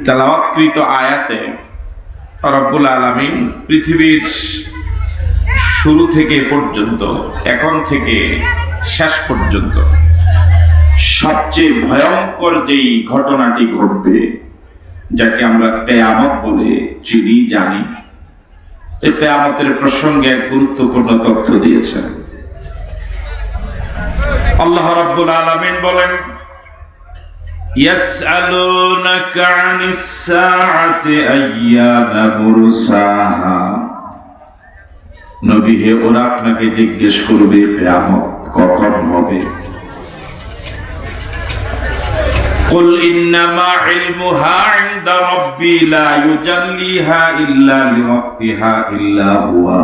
তেলাওয়াতকৃত আয়াতে রব্বুল আলামিন পৃথিবীর শুরু থেকে পর্যন্ত, এখন থেকে শেষ পর্যন্ত সবচেয়ে ভয়ঙ্কর যেই ঘটনাটি ঘটবে, যাকে আমরা কিয়ামত বলে চিনি জানি, এই কিয়ামতের প্রসঙ্গে এক গুরুত্বপূর্ণ তথ্য দিয়েছেন। আল্লাহ রাব্বুল আলামিন বলেন, ইয়াসআলুনাকা আনিস সাআতি আইয়ানা মুরসাহা। নবী হে, ওরা আপনাকে জিজ্ঞেস করবে কিয়ামত কখন হবে। কুল ইন্নামা ইলমুহা ইনদা রাব্বি লা ইউজাল্লিহা ইল্লা লিওয়াক্তিহা ইল্লা হুয়া।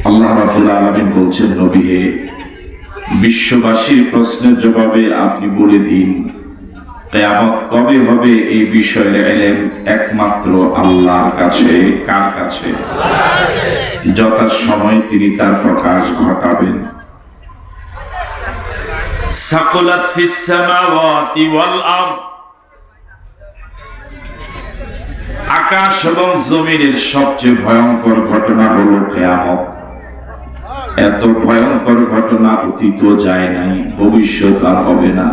আল্লাহ রাব্বুল আলামিন বলছেন, নবী হে, বিশ্ববাসীর প্রশ্নের জবাবে আপনি বলে দিন, কিয়ামত কবে হবে এই বিষয়ের ইলম একমাত্র আল্লাহর কাছে। কার কাছে? যথাসময়ে তিনি তার প্রকাশ ঘটাবেন। সাকুলাত ফিস সামাওয়াতি ওয়াল আরদ। আকাশ এবং জমিনের সবচেয়ে ভয়ঙ্কর ঘটনা হলো কিয়ামত। এত ভয়ঙ্কর ঘটনা অতীত যায় নাই, ভবিষ্যৎ আর হবে না।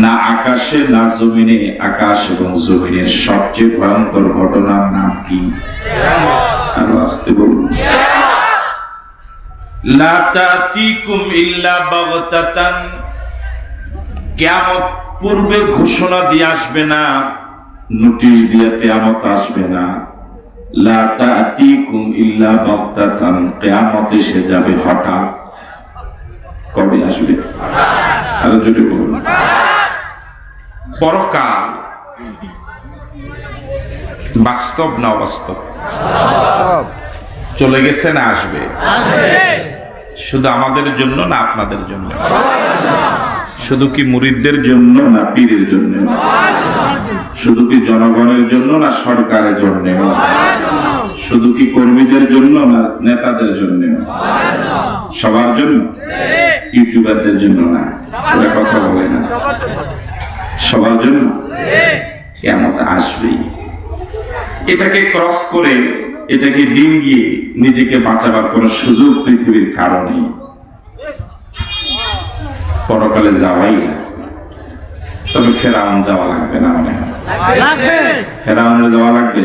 না আকাশে না জমিনে, আকাশ এবং জমিনের সবচেয়ে ভয়ঙ্কর ঘটনার নাম কি? আরো আসতে বলুন। লা তাতিকুম ইল্লা বাগতাতান। কিয়ামত পূর্বে ঘোষণা দিয়ে আসবে না, নোটিশ দিয়ে কিয়ামত আসবে না। লা তাতিকুম ইল্লা বাগতাতান, কিয়ামত এসে যাবে হঠাৎ। কবে আসবে? আরো জোরে বলুন। পরকাল বাস্তব না অবাস্তব? চলে গেছে না আসবে? শুধু আমাদের জন্য না আপনাদের জন্য? শুধু কি মুরিদদের জন্য না পীরের জন্য? শুধু কি জনগণের জন্য না সরকারের জন্য? শুধু কি কর্মীদের জন্য না নেতাদের জন্য? সবার জন্য? ইউটিউবারদের জন্য না? ওরা কথা বলে না? সবার জন্য কিয়ামত আসবেই। এটাকে ক্রস করে, এটাকে ডিঙ্গিয়ে নিজেকে বাঁচাবার কোন সুযোগ পৃথিবীর কারণে পরকালে যাওয়াই না। তবে ফেরাউন যাওয়া লাগবে না, মনে হয় ফেরাউনের যাওয়া লাগবে।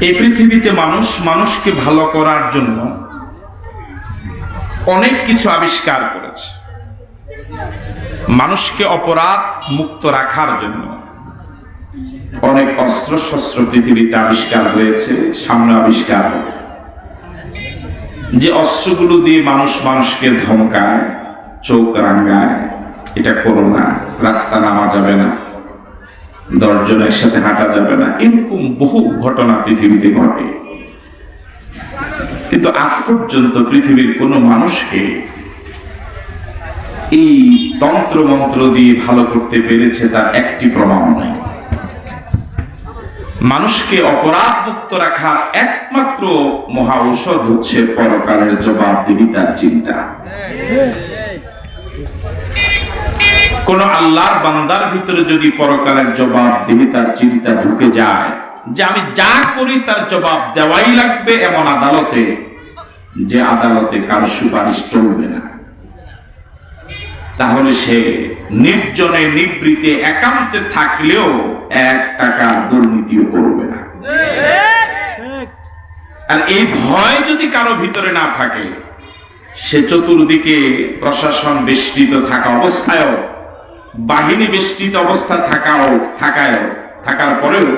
এই পৃথিবীতে মানুষ মানুষকে ভালো করার জন্য অনেক কিছু আবিষ্কার করেছে। মানুষকে অপরাধ মুক্ত রাখার জন্য অনেক অস্ত্র শস্ত্র পৃথিবীতে আবিষ্কার হয়েছে, সামনে আবিষ্কার হবে। যে অস্ত্রগুলো দিয়ে মানুষ মানুষকে ধমকায়, চোখ রাঙ্গায়, এটা করো না, রাস্তা নামা যাবে না, 10 জন একসাথে হাঁটা যাবে না, এরকম বহু ঘটনা পৃথিবীতে ঘটে। কিন্তু আজ পর্যন্ত পৃথিবীর কোন মানুষকে এই তন্ত্র মন্ত্র দিয়ে ভালো করতে পেরেছে তার একটি প্রমাণ নাই। মানুষকে অপরাধ মুক্ত রাখার একমাত্র মহা ঔষধ হচ্ছে পরকালের জবাবদিহিতার চিন্তা। কোন আল্লাহর বান্দার ভিতরে যদি পরকালের জবাবদিহিতার চিন্তা ঢুকে যায়, যে আমি যা করি তার জবাব দেওয়াই লাগবে, এমন আদালতে, যে আদালতে কার সুপারিশ চলবে না, তাহলে সে নির্জনে নিবৃতে একান্তে থাকলেও 1 টাকা দুর্নীতিও করবে না। আর এই ভয় যদি কারো ভিতরে না থাকে, সে চতুর্দিকে প্রশাসন বেষ্টিত থাকা অবস্থায়ও, বাহিনী বেষ্টিত অবস্থা থাকার পরেও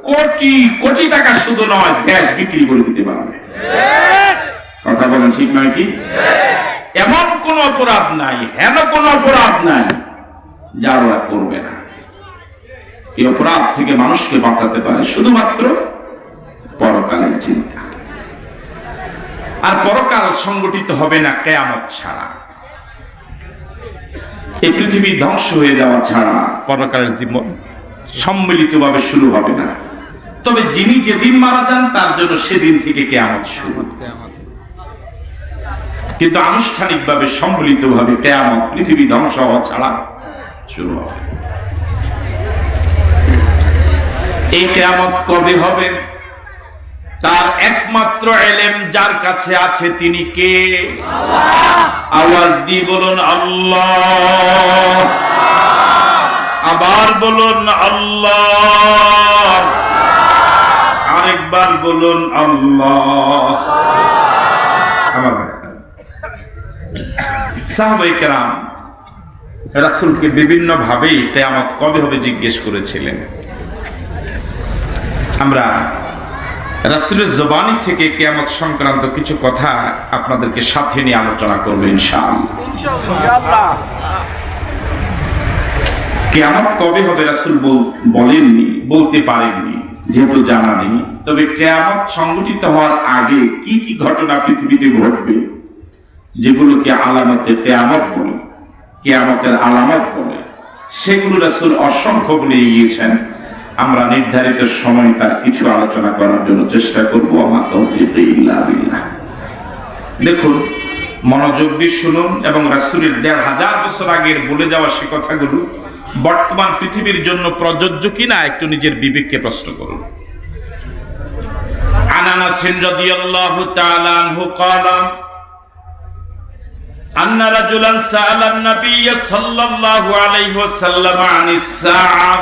কোটি কোটি টাকা শুধু নয়, দেশ বিক্রি করে দিতে পারবে। কথা বলেন, ঠিক নয় কি? এমন কোন অপরাধ নাই, হেন কোন অপরাধ নাই যার ওরা করবে না। এই অপরাধ থেকে মানুষকে বাঁচাতে পারে শুধুমাত্র পরকালের চিন্তা। আর পরকাল সংগঠিত হবে না কিয়ামত ছাড়া। এই পৃথিবী ধ্বংস হয়ে যাওয়া ছাড়া পরকালের জীবন সম্মিলিতভাবে শুরু হবে না। তবে যিনি যেদিন মারা যান তার জন্য সেদিন থেকে কিয়ামত শুরু। কিন্তু আনুষ্ঠানিকভাবে সম্মিলিতভাবে কিয়ামত পৃথিবী ধ্বংস হওয়া ছাড়া শুরু হবে। এই কিয়ামত কবে হবে তার একমাত্র ইলম যার কাছে আছে তিনি কে? আওয়াজ দিয়ে বলুন আল্লাহ। আবার বলুন আল্লাহ। আরেকবার বলুন আল্লাহ। আমার সাহাবায়ে কেরাম রাসূলকে বিভিন্ন ভাবে কিয়ামত কবে হবে জিজ্ঞেস করেছিলেন। আমরা রাসূলের জবানি থেকে কিয়ামত সংক্রান্ত কিছু কথা আপনাদেরকে সাথে নিয়ে আলোচনা করব ইনশাআল্লাহ। কিয়ামত কবে হবে রাসূল বলেননি, বলতে পারেননি, যেহেতু জানা নেই। তবে কিয়ামত সংঘটিত হওয়ার আগে কি কি ঘটনা পৃথিবীতে ঘটবে যেগুলোকে আলামতে কিয়ামত বলে, কিয়ামতের আলামত বলে, সেগুলো রাসূল অসংখ্য বলে গিয়েছেন। আমরা নির্ধারিত সময় তার কিছু আলোচনা করার জন্য চেষ্টা করব। আমার তৌফিক ইল্লা বিল্লাহ। দেখুন, মনোযোগ দিয়ে শুনুন এবং রাসূলের ১৫০০ বছর আগের বলে যাওয়া সে কথাগুলো বর্তমান পৃথিবীর জন্য প্রযোজ্য কিনা একটু নিজের বিবেককে প্রশ্ন করুন। আনাস রাদিয়াল্লাহু তাআলা আনহু قال أن رجلا سأل النبي صلى الله عليه وسلم عن الساعة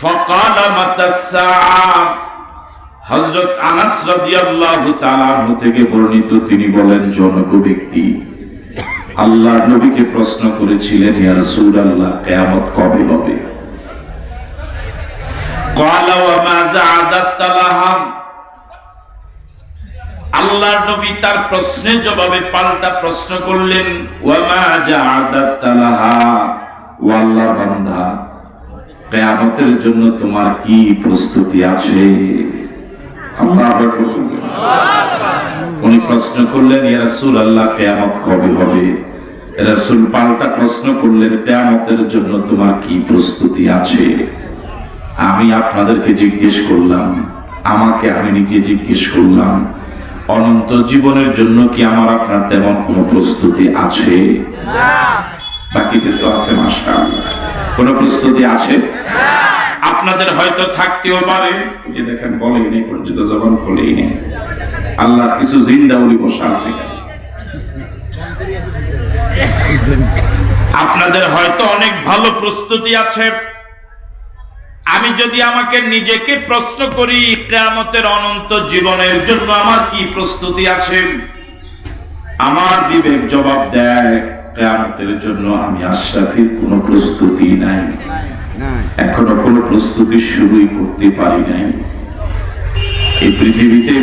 فقال متى الساعة। হযরত আনাস রাদিয়াল্লাহু তাআলা আনহু থেকে বর্ণিত, তিনি বলেন, জনক ব্যক্তি আল্লাহর নবীকে প্রশ্ন করেছিলেন, ইয়া রাসূলুল্লাহ, কিয়ামত কবে হবে? قال وماذا أعددت لها। আল্লাহর নবী তার প্রশ্নের জবাবে পাল্টা প্রশ্ন করলেন, ওয়ামাযা আ'দাদতা লাহা, ও আল্লাহর বান্দা, কিয়ামতের জন্য তোমার কি প্রস্তুতি আছে? আল্লাহু আকবার। উনি প্রশ্ন করলেন, ইয়া রাসূলুল্লাহ, কিয়ামত কবে হবে? রাসূল পাল্টা প্রশ্ন করলেন, কিয়ামতের জন্য তোমার কি প্রস্তুতি আছে? আমি আপনাদেরকে জিজ্ঞেস করলাম, আমি নিজে জিজ্ঞেস করলাম, অনন্ত জীবনের জন্য কি আমার আপনার তেমন কোনো প্রস্তুতি আছে? বাকিদের তো আছে, মাশাআল্লাহ। কোন প্রস্তুতি আছে? আপনাদের হয়তো থাকতেও পারে। যে দেখেন, বলেই নেই পর্যন্ত, জবান খুলেই নেই। আল্লাহর কিছু জিন্দা উলি বসা আছে। আপনাদের হয়তো অনেক ভালো প্রস্তুতি আছে। আমি যদি আমাকে নিজেকে প্রশ্ন করি, কিয়ামতের অনন্ত জীবনের জন্য আমার কি প্রস্তুতি আছে, আমার বিবেক জবাব দেয়, কিয়ামতের জন্য আমি আশরাফির কোনো প্রস্তুতি নাই, এখনো কোনো প্রস্তুতি শুরুই করতে পারি নাই। এই পৃথিবীতে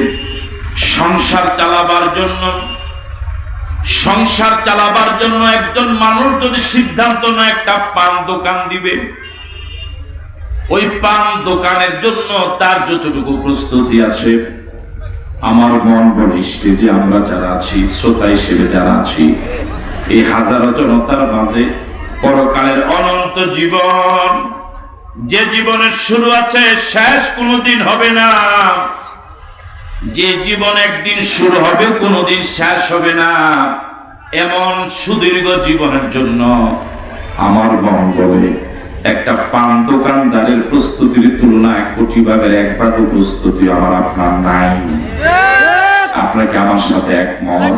সংসার চালাবার জন্য একজন মানুষ যদি সিদ্ধান্ত নেয় একটা পান দোকান দিবে, ওই পান দোকানের জন্য তার যতটুকু প্রস্তুতি আছে, আমার মন বলে স্টেজে আমরা যারা আছি, শ্রোতা হিসেবে যারা আছি, এই হাজারো জনতার মাঝে পরকালের অনন্ত জীবন, যে জীবনের শুরু আছে শেষ কোনোদিন হবে না, যে জীবন একদিন শুরু হবে কোনোদিন শেষ হবে না, এমন সুদীর্ঘ জীবনের জন্য আমার মন বলে একটা পান দোকানদারের প্রস্তুতির তুলনায় কোটি ভাগের এক ভাগও প্রস্তুতি আমার আপনার নাই। আপনাকে আমার সাথে একমত?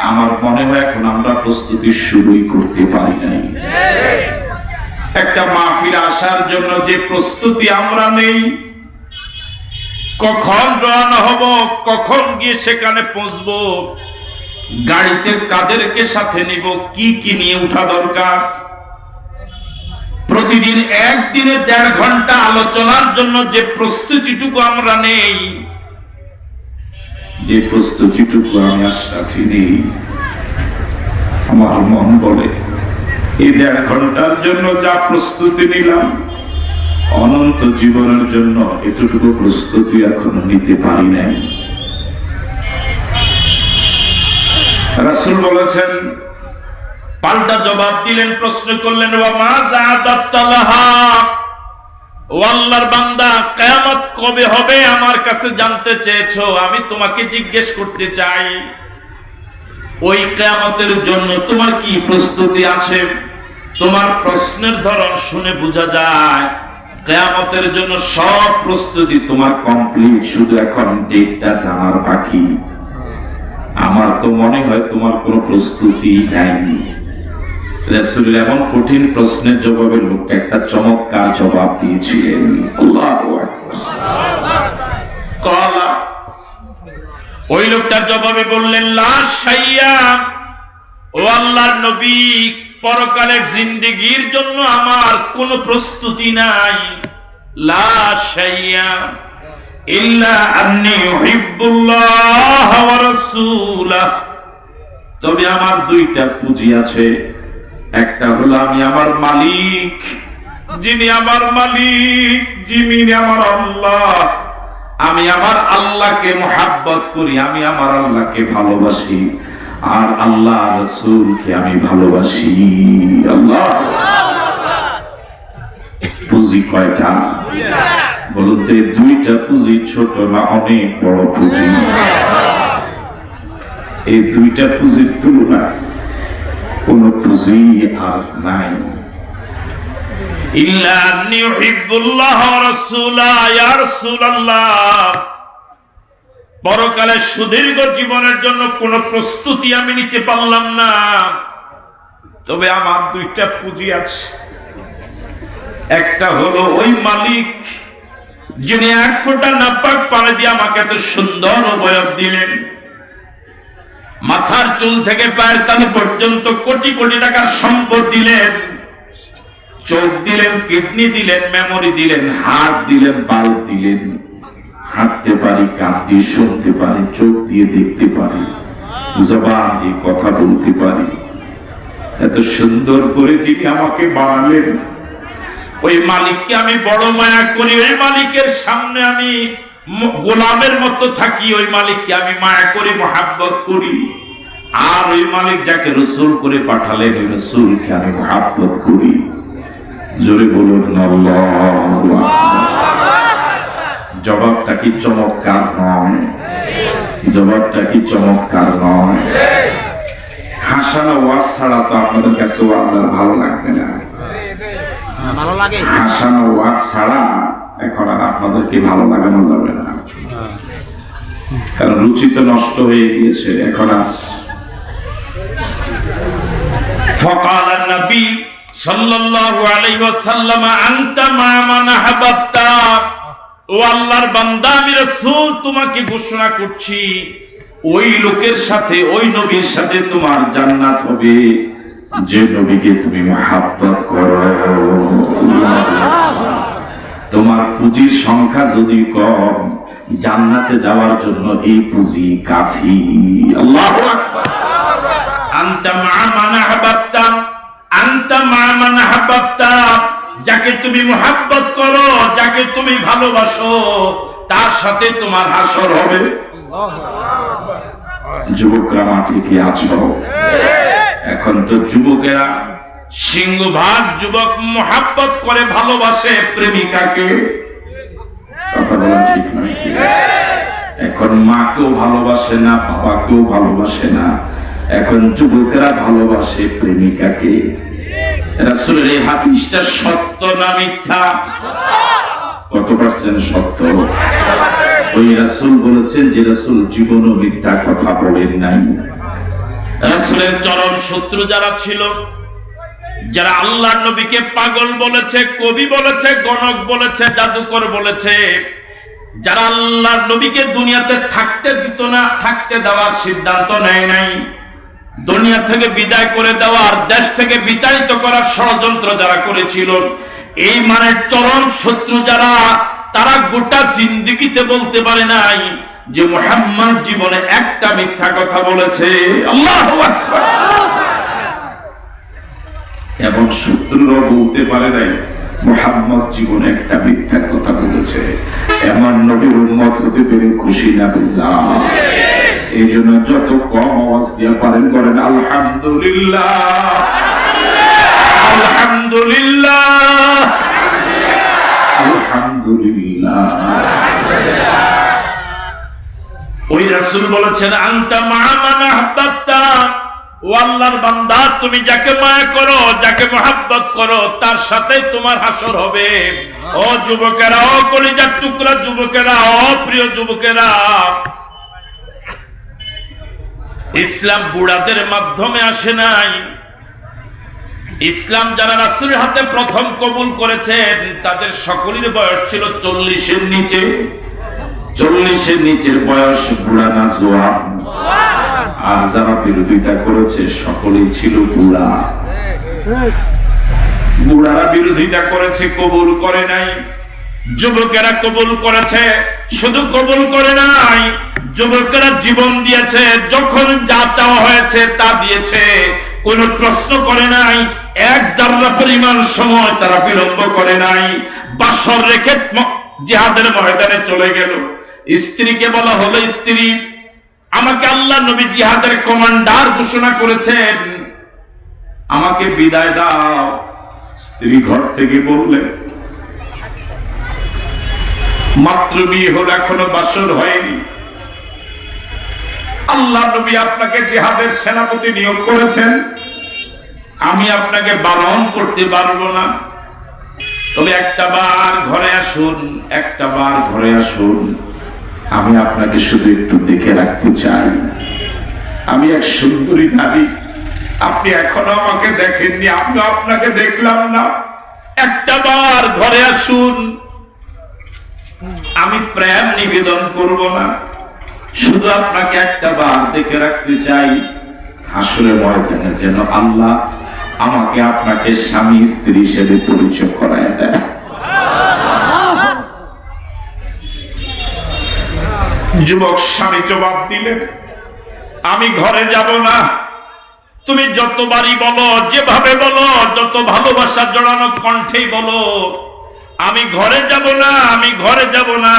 আমার মনে হয় এখন আমরা প্রস্তুতি শুরুই করতে পারি নাই। একটা মাহফিল আসার জন্য যে প্রস্তুতি আমরা নেই, কখন রওনা হব, কখন গিয়ে সেখানে পৌঁছবো, গাড়িতে কাদেরকে সাথে নিব, কি কি নিয়ে উঠা দরকার, প্রতিদিন একদিনে ১.৫ ঘন্টা আলোচনার জন্য যে প্রস্তুতিটুকু আমরা নেই, যে প্রস্তুতিটুকু আমি আশরাফি নেই, আমার মন বলে এই ১.৫ ঘন্টার জন্য যা প্রস্তুতি নিলাম, অনন্ত জীবনের জন্য এতটুকু প্রস্তুতি এখনো নিতে পারি নাই। রাসূল বলেছেন, পাল্টা জবাব দিলেন, প্রশ্ন করলেন, ওয়া মাযা আ'দাদতা লাহা, ও আল্লাহর বান্দা, কিয়ামত কবে হবে আমার কাছে জানতে চেয়েছো, আমি তোমাকে জিজ্ঞেস করতে চাই, ওই কিয়ামতের জন্য তোমার কি প্রস্তুতি আছে? তোমার প্রশ্নের ধরন শুনে বোঝা যায় কিয়ামতের জন্য সব প্রস্তুতি তোমার কমপ্লিট, শুধু এখন ডেটটা জানার বাকি। আমার তো মনে হয় তোমার কোনো প্রস্তুতি নাই। রাসূল এমন কঠিন প্রশ্নের জবাবে লোকটা একটা চমৎকার জবাব দিয়েছিলেন। আল্লাহু আকবার। ক্বালা, ওই লোকটার জবাবে বললেন, লা শাইয়া, ও আল্লাহর নবী, পরকালের জিন্দেগীর জন্য আমার কোনো প্রস্তুতি নাই। লা শাইয়া ইল্লা আন্নী উহিব্বুল্লাহ ওয়া রাসূলাহ, তবে আমার দুইটা পুঁজি আছে। একটা হলো আমি আমার মালিক, যিনি আমার মালিক, যিনি আমার আল্লাহ, আমি আমার আল্লাহকে মুহাব্বত করি, আমি আমার আল্লাহকে ভালোবাসি, আর আল্লাহ রাসূলকে আমি ভালোবাসি। আল্লাহ, পুঁজি কয়টা বলুন তো? দুইটা পুঁজি ছোট না অনেক বড় পুঁজি? এই দুইটা পুঁজির তুলনা কোন পুঁজি আর নাই। ইল্লা আন্নী উহিব্বুল্লাহ ওয়া রাসূলাহ, ইয়া রাসূলুল্লাহ, পরকালের সুদীর্ঘ জীবনের জন্য কোন প্রস্তুতি আমি নিতে পারলাম না, তবে আমার দুইটা পুঁজি আছে। একটা হলো ওই মালিক যিনি এক ফোঁটা নাপাক পানি দিয়ে আমাকে এত সুন্দর অবয়ব দিলেন, মাথার চুল থেকে পায়ের তালু পর্যন্ত কোটি কোটি টাকার সম্পদ দিলেন, চোখ দিলেন, কিডনি দিলেন, মেমোরি দিলেন, হার্ট দিলেন, বাল্ব দিলেন, হাঁটতে পারি, কান দিয়ে শুনতে পারি, চোখ দিয়ে দেখতে পারি, জবান দিয়ে কথা বলতে পারি। এত সুন্দর করে যিনি আমাকে বানালেন, ওই মালিককে আমি বড় মায়া করি, ওই মালিকের সামনে আমি গোলামের মতো থাকি, ওই মালিককে আমি মায়া করি, মুহাব্বত করি। আর ওই মালিক যাকে রাসূল করে পাঠালেন, ওই রাসূলকে আমি মুহাব্বত করি। জোরে বলুন আল্লাহু আকবার। জবাবটা কি চমৎকার নয়? জবাবটা কি চমৎকার নয়? হাসানো ওয়াজ ছাড়া তো আপনাদের কাছে ওয়াজ আর ভালো লাগবে না। ভালো লাগে হাসানো ওয়াজ ছাড়া এখন আর আপনাদেরকে ভালো লাগানো যাবে না, কারণ রুচি তো নষ্ট হয়ে গিয়েছে। এখন আর فقال النبي صلى الله عليه وسلم انت مع من احببت, ও আল্লাহর বান্দা, আমি রাসূল তোমাকে ঘোষণা করছি, ওই লোকের সাথে, ওই নবীর সাথে তোমার জান্নাত হবে যে নবীকে তুমি মুহাব্বত করো। তোমার পুঁজির সংখ্যা যদি কম, জান্নাতে যাওয়ার জন্য এই পুঁজি কাফি। আল্লাহু আকবার। আনতা মা মান আহবাবতা, আনতা মা মান আহবাবতা, যাকে তুমি মুহাব্বত করো, যাকে তুমি ভালোবাসো, তার সাথে তোমার হাসর হবে। যুবকরা মাঠে কি আছো? এখন তো যুবকেরা সিংহভাগ যুবক মুহাব্বত করে, ভালোবাসে প্রেমিকাকে। কথা বলা ঠিক নয়? এখন মাকেও ভালোবাসে না, বাবাকেও ভালোবাসে না, এখন যুবকেরা ভালোবাসে প্রেমিকাকে। রাসূলের এই হাদিসটা সত্য না মিথ্যা? কত পার্সেন্ট সত্য? ওই রাসূল বলেছেন যে রাসূল জীবনও মিথ্যা কথা বলেন নাই। রাসূলের চরম শত্রু যারা ছিল, যারা আল্লাহর নবীকে পাগল বলেছে, কবি বলেছে, গণক বলেছে, জাদুকর বলেছে, যারা আল্লাহর নবীকে দুনিয়াতে থাকতে দিত না, থাকতে দেওয়ার সিদ্ধান্ত নেয় নাই, দুনিয়া থেকে বিদায় করে দেওয়ার, দেশ থেকে বিতাড়িত করার ষড়যন্ত্র যারা করেছিল, এই মানে চরম শত্রু যারা, তারা গোটা জিন্দেগিতে বলতে পারে নাই যে মুহাম্মদ জীবনে একটা মিথ্যা কথা বলেছে। আল্লাহু আকবার। এবং শত্রুরা বলতে পারে নাই মুহাম্মদ জীবনে একটা মিথ্যা কথা বলেছে। এমন নবীর উম্মত হতে পেরে খুশি না বেজার? এই জন্য যত কম আওয়াজ দিয়ে পারেন করেন আলহামদুলিল্লাহ, আলহামদুলিল্লাহ, আলহামদুলিল্লাহ। ওই রাসূল বলেছেন আনতা মা মান আহবাবতা, ও আল্লাহর বান্দা, তুমি যাকে মায়া করো, যাকে মহব্বত করো, তার সাথে তোমার হাসর হবে। ও যুবকেরা, ও কলিজার টুকরা যুবকেরা, ও প্রিয় যুবকেরা, ইসলাম বুড়াদের মাধ্যমে আসে নাই। ইসলাম যারা রাসূলের হাতে প্রথম কবুল করেছেন তাদের সকলের বয়স ছিল 40-এর নিচে। 40-এর নিচের বয়স বুড়া না জোয়ান। আর যারা বিরোধিতা করেছে সকলেই ছিল বুড়া। বুড়ারা বিরোধিতা করেছে, কবুল করে নাই। যুবকেরা কবুল করেছে, শুধু কবুল করে নাই, যুবকেরা জীবন দিয়েছে, যখন যা চাওয়া হয়েছে তা দিয়েছে, কোন প্রশ্ন করে নাই। এক জাররা পরিমাণ সময় তারা বিলম্ব করে নাই। বাসর রেখে জিহাদের ময়দানে চলে গেল। স্ত্রীকে বলা হলো, স্ত্রী, আমাকে আল্লাহ নবী জিহাদের কমান্ডার ঘোষণা করেছেন, আমাকে বিদায় দাও। স্ত্রী ঘর থেকে বললেন, মাত্র বিয়ে হলো, এখনো বাসর হয়নি, আল্লাহ নবী আপনাকে জিহাদের সেনাপতি নিয়োগ করেছেন, আমি আপনাকে বারণ করতে পারবো না, তবে একটা বার ঘরে আসুন, একটা বার ঘরে আসুন, আমি আপনাকে শুধু একটু দেখে রাখতে চাই। আমি এক সুন্দরী নারী, আপনি এখনো আমাকে দেখেননি, আমি আপনাকে দেখলাম না, একটা বার ঘরে আসুন, আমি প্রেম নিবেদন করব না, শুধু আপনাকে একটা বার দেখে রাখতে চাই। হাসরের ময়দানে যেন আল্লাহ আমাকে আপনাকে স্বামী স্ত্রী হিসেবে পরিচয় করায় দেয়। যুবক স্বামী জবাব দিলেন, আমি ঘরে যাব না, তুমি যতবারই বলো, যেভাবে বলো, যত ভালোবাসা জড়ানো কণ্ঠেই বলো, আমি ঘরে যাব না, আমি ঘরে যাব না।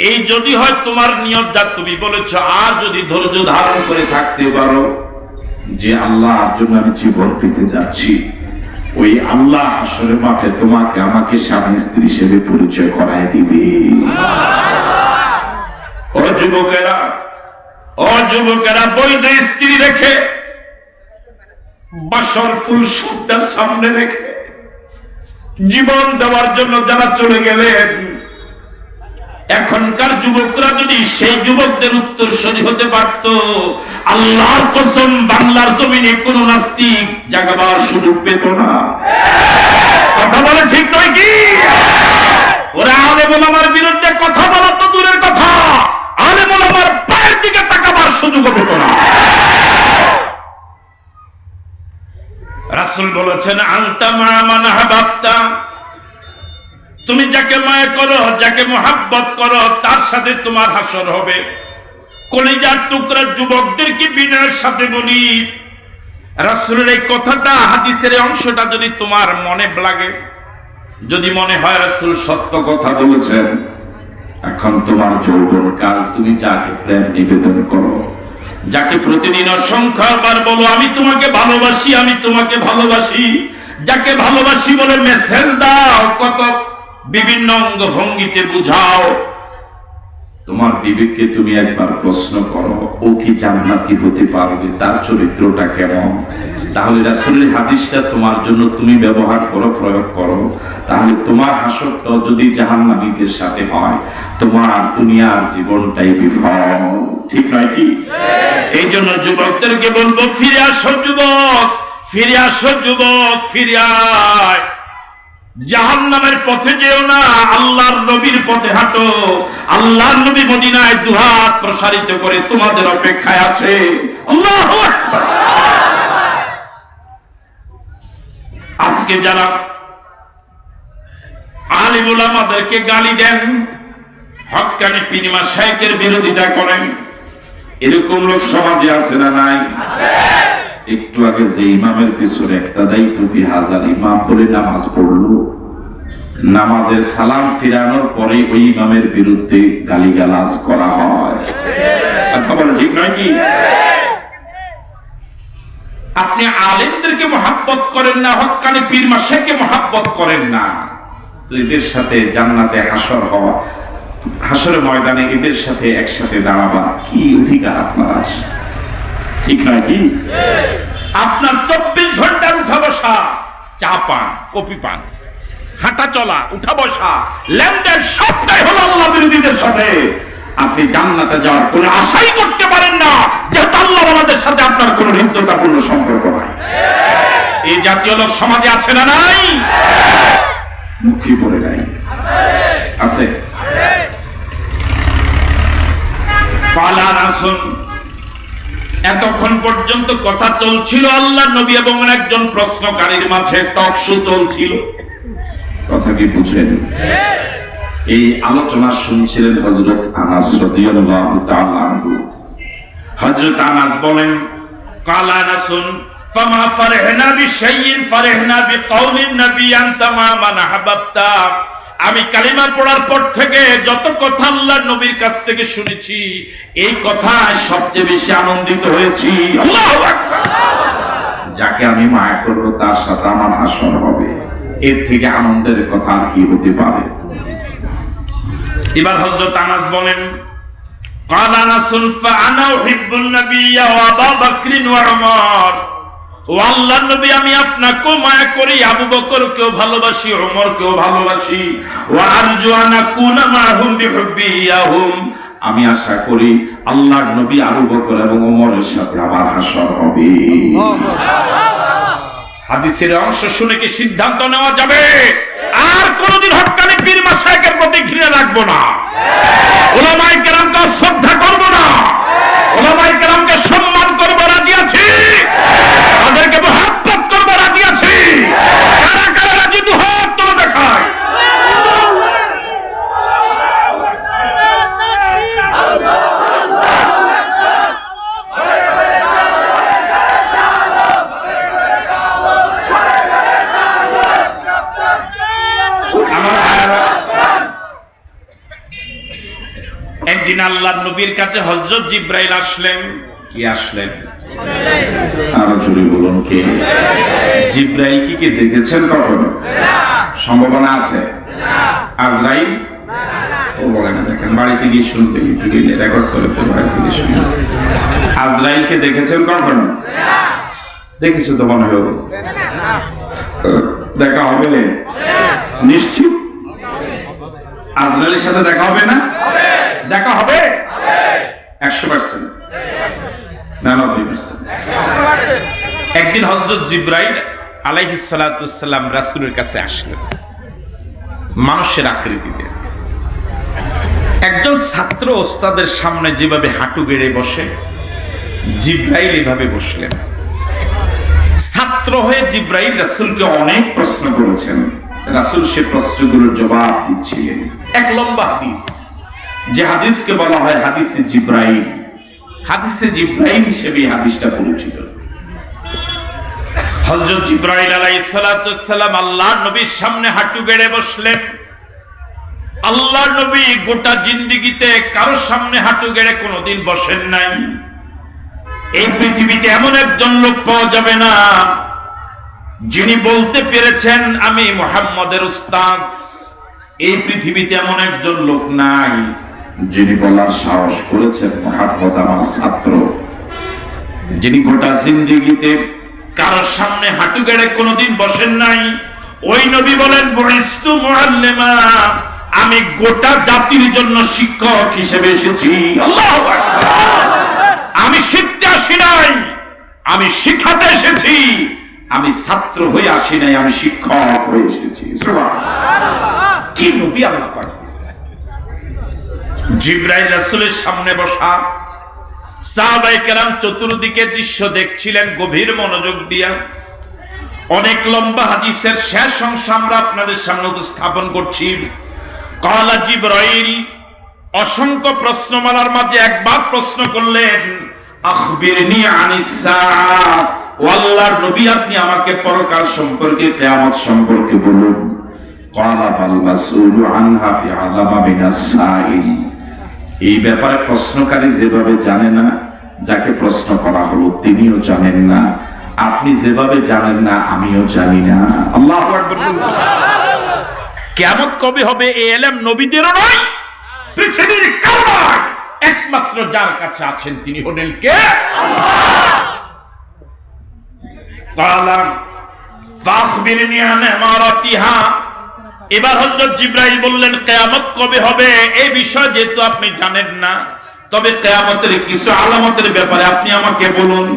এই যদি হয় তোমার নিয়ত যা তুমি বলেছ, আর যদি ধৈর্য ধারণ করে থাকতে পারো যে আল্লাহর জন্য আমি জীবন দিতে যাচ্ছি, ওই আল্লাহ হাসরের মাঠে তোমাকে আমাকে স্বামী স্ত্রী হিসেবে পরিচয় করায় দিবে। ও যুবকেরা, ও যুবকেরা, বৈধ স্ত্রী রেখে, বাসর ফুল সজ্জার সামনে রেখে জীবন দেওয়ার জন্য যারা চলে গেলেন, এখনকার যুবকরা যদি সেই যুবকদের উত্তরসূরি হতে পারত, আল্লাহর কসম বাংলার জমিনে কোন নাস্তিক জাগাবার সুযোগ পেত না। কথা বলে ঠিক নয় কি? ওরা আলেম ওলামার বিরুদ্ধে কথা বলা তো দূরের কথা, আলেম ওলামার পায়ের দিকে তাকাবার সুযোগ পেত না। রাসূল বলেছেন, আনতা মা মান আহবাবতা, তুমি যাকে মায়া করো, যাকে মোহাব্বত করো, তার সাথে তোমার হাসর হবে। কলিজার টুকরা যুবকদেরকে বিনয়ের সাথে বলি, রাসূলের এই কথাটা, হাদিসের এই অংশটা যদি তোমার মনে লাগে, যদি মনে হয় রাসূল সত্য কথা বলেছেন, এখন তোমার যৌবনকাল, তুমি যাকে প্রেম নিবেদন করো, যাকে প্রতিদিন অসংখ্যবার বলো আমি তোমাকে ভালোবাসি, আমি তোমাকে ভালোবাসি, যাকে ভালোবাসি বলে মেসেজ দাও, কত বিভিন্ন অঙ্গ ভঙ্গিতে বুঝাও, তোমার বিবেককে তুমি একবার প্রশ্ন করো, ও কি জান্নাতি হতে পারবে, তার চরিত্রটা কেমন? তাহলে রাসূলের হাদিসটা তোমার জন্য তুমি ব্যবহার করো, প্রয়োগ করো, তাহলে তোমার হাসরটা যদি জাহান্নামীদের সাথে হয়, তোমার দুনিয়ার জীবনটাই বিফল। ঠিক নয় কি? এই জন্য যুবকদেরকে বলবো, ফিরে আসো যুবক, ফিরে আসো যুবক, ফিরে আয়। জাহান্নামের পথে যেও না, আল্লাহর নবীর পথে হাঁটো। আল্লাহর নবী মদিনায় দুহাত প্রসারিত করে তোমাদের অপেক্ষায় আছে। আল্লাহু আকবার। আজকে যারা আলিম ওলামাদেরকে গালি দেন, হক্কানি পীর মাশায়েখের বিরোধিতা করেন, এরকম লোক সমাজে আছে না নাই? একটু আগে যে ইমামের পিছনে একটা দায়িত্ব হাজার ইমাম বলে নামাজ পড়লো, নামাজের সালাম ফিরানোর পরে ওই ইমামের বিরুদ্ধে গালিগালাজ করা হয়। কথা বলে ঠিক নয় কি? আপনি আলেমদেরকে মহব্বত করেন না, হক্কানি পীর মাশায়েখকে মহব্বত করেন না, তো এদের সাথে জান্নাতে হাসর হওয়া, হাসরের ময়দানে এদের সাথে একসাথে দাঁড়াবার কি অধিকার আপনার আছে? ঠিক নয় কি? আপনার 24 ঘন্টার উঠা বসা, চা পান, কফি পান, হাঁটা চলা, উঠা বসা, লেনদেন সবটাই হলো আল্লাহ বিরোধীদের সাথে। আপনি জান্নাতে যাওয়ার কোনো আশাই করতে পারেন না, যেহেতু আল্লাহ ওয়ালাদের সাথে আপনার কোনো হৃদ্যতাপূর্ণ সম্পর্ক নাই। এই জাতীয় লোক সমাজে আছে না নাই? মুখী পড়ে নাই, আছে। পালা রাসূল, এতক্ষণ পর্যন্ত কথা চলছিল আল্লাহ নবী এবং একজন প্রশ্নকারীর মাঝে টক শো চলছিল। কথা কি বুঝেন? এই আলোচনা শুনছিলেন হযরত আনাস রাদিয়াল্লাহু তাআলা আনহু। হযরত আনাস বলেন, কালা রাসূল ফামা ফারহনা বিশাইইন ফারহনা বিকাউলিন নবী আনতা মা মান আহবাবতা। আমি কালিমা পড়ার পর থেকে যত কথা আল্লাহর নবীর কাছ থেকে শুনেছি, এই কথা সবচেয়ে বেশি আনন্দিত হয়েছি। আল্লাহু আকবার। যাকে আমি মায়া করব তার সাথে আমার হাসর হবে, এর থেকে আনন্দের কথা আর কি হতে পারে? এবার হযরত আনাস বলেন, قال انس فانا احب النبي وابا بكر وعمر। ও আল্লাহর নবী, আমি আপনাকেও মায়া করি, আবু বকরকেও ভালোবাসি, ওমরকেও ভালোবাসি। ওয়া আরজু আন আকুনা মাহুম বিহুব্বিয়াহুম। আমি আশা করি আল্লাহর নবী আবু বকর এবং ওমরের সাথে আমার হাসর হবে। হাদিসের অংশ শুনে কি সিদ্ধান্ত নেওয়া যাবে আর কোনদিন হক্কানি পীর মাশায়েখের প্রতি ঘৃণা রাখবো না, উলামায়ে কেরামকে শ্রদ্ধা করব না, উলামায়ে কেরামকে সম্মান করব, রাজি আছি, তাদেরকে মহব্বত করব, রাজি আছি। কারা কারা রাজি দুহাত তুলে দেখায়। একদিন আল্লাহর নবীর কাছে হযরত জিবরাইল আসলেন। কি আসলেন? আরো জোরে বলুন, কে? জিবরাইল কি কে দেখেছেন কখনো? সম্ভাবনা আছে? আজরাইল? ও বলে না, দেখেন বাড়িতে গিয়ে শুনবে, ইউটিউবে রেকর্ড করে তো বাড়িতে গিয়ে শুনবে। আজরাইলকে দেখেছেন কখনো? দেখেছো তো মনে হলো। দেখা হবে নিশ্চিত? আজরাইলের সাথে দেখা হবে না? দেখা হবে 100%, 99%। একদিন হযরত জিবরাইল আলাইহিস সালাতু ওয়াস সালাম রাসূলের কাছে আসলেন মানুষের আকৃতিতে। একজন ছাত্র ওস্তাদের সামনে যেভাবে হাঁটু গেড়ে বসে, জিবরাইল এভাবে বসলেন। ছাত্র হয়ে জিবরাইল রাসূলকে অনেক প্রশ্ন করেছেন, রাসূল সে প্রশ্নগুলোর জবাব দিচ্ছিলেন। এক লম্বা হাদিস, যে হাদিসকে বলা হয় হাদিসে জিবরাইল। হাদিসে জিবরাইল হিসেবে হাদিসটা পরিচিত। হযরত জিবরাইল আলাইহিস সালাতু ওয়াস সালাম আল্লাহর নবীর সামনে হাঁটু গেড়ে বসলেন। আল্লাহর নবী গোটা জিন্দেগিতে কারো সামনে হাঁটু গেড়ে কোনোদিন বসেন নাই। এই পৃথিবীতে এমন একজন লোক পাওয়া যাবে না যিনি বলতে পেরেছেন আমি মুহাম্মদের উস্তাদ। এই পৃথিবীতে এমন একজন লোক নাই যিনি বলার সাহস করেছেন মুহাম্মদ আমার ছাত্র। যিনি গোটা জিন্দেগিতে কারোর সামনে হাঁটু গেড়ে কোনোদিন বসেন নাই, ওই নবী বলেন বুইস্তু মুআল্লিমা, আমি গোটা জাতির জন্য শিক্ষক হিসেবে এসেছি। আল্লাহু আকবার। আমি শিখতে আসি নাই, আমি শিখাতে এসেছি। আমি ছাত্র হয়ে আসি নাই, আমি শিক্ষক হয়ে এসেছি। সুবহানাল্লাহ। কি নবী আল্লাহ পাক। জিবরাইল রাসূলের সামনে বসা, সাহাবায়ে কেরাম চতুর্দিকে দৃশ্য দেখছিলেন গভীর মনোযোগ দিয়া। অনেক লম্বা হাদিসের শেষ অংশ আমরা আপনাদের সামনে উপস্থাপন করছি। কালা জিবরাইল অসংখ্য প্রশ্নমালার মাঝে একবার প্রশ্ন করলেন, আখবিরনি আনিস সাআহ, ও আল্লাহর নবী আপনি আমাকে পরকাল সম্পর্কে, কিয়ামত সম্পর্কে বলুন। কালা বাল মাসউলু আনহা বিআলামা মিনাস সাইল। এই ব্যাপারে প্রশ্নকারী যেভাবে জানে না, যাকে প্রশ্ন করা হলো তিনিও জানেন না। আপনি যেভাবে জানেন না, আমিও জানি না। আল্লাহু আকবার। কিয়ামত কবে হবে এই ইলম নবীদেরও নয়, পৃথিবীর কারো নয়। একমাত্র যার কাছে আছেন তিনি হলেন কে? আল্লাহ। ফাখবিরনি আন ইমারাতিহা। এবার হযরত জিবরাইল বললেন, কিয়ামত কবে হবে এই বিষয় যেহেতু আপনি জানেন না, তবে কিয়ামতের কিছু আলামতের ব্যাপারে আপনি আমাকে বলুন।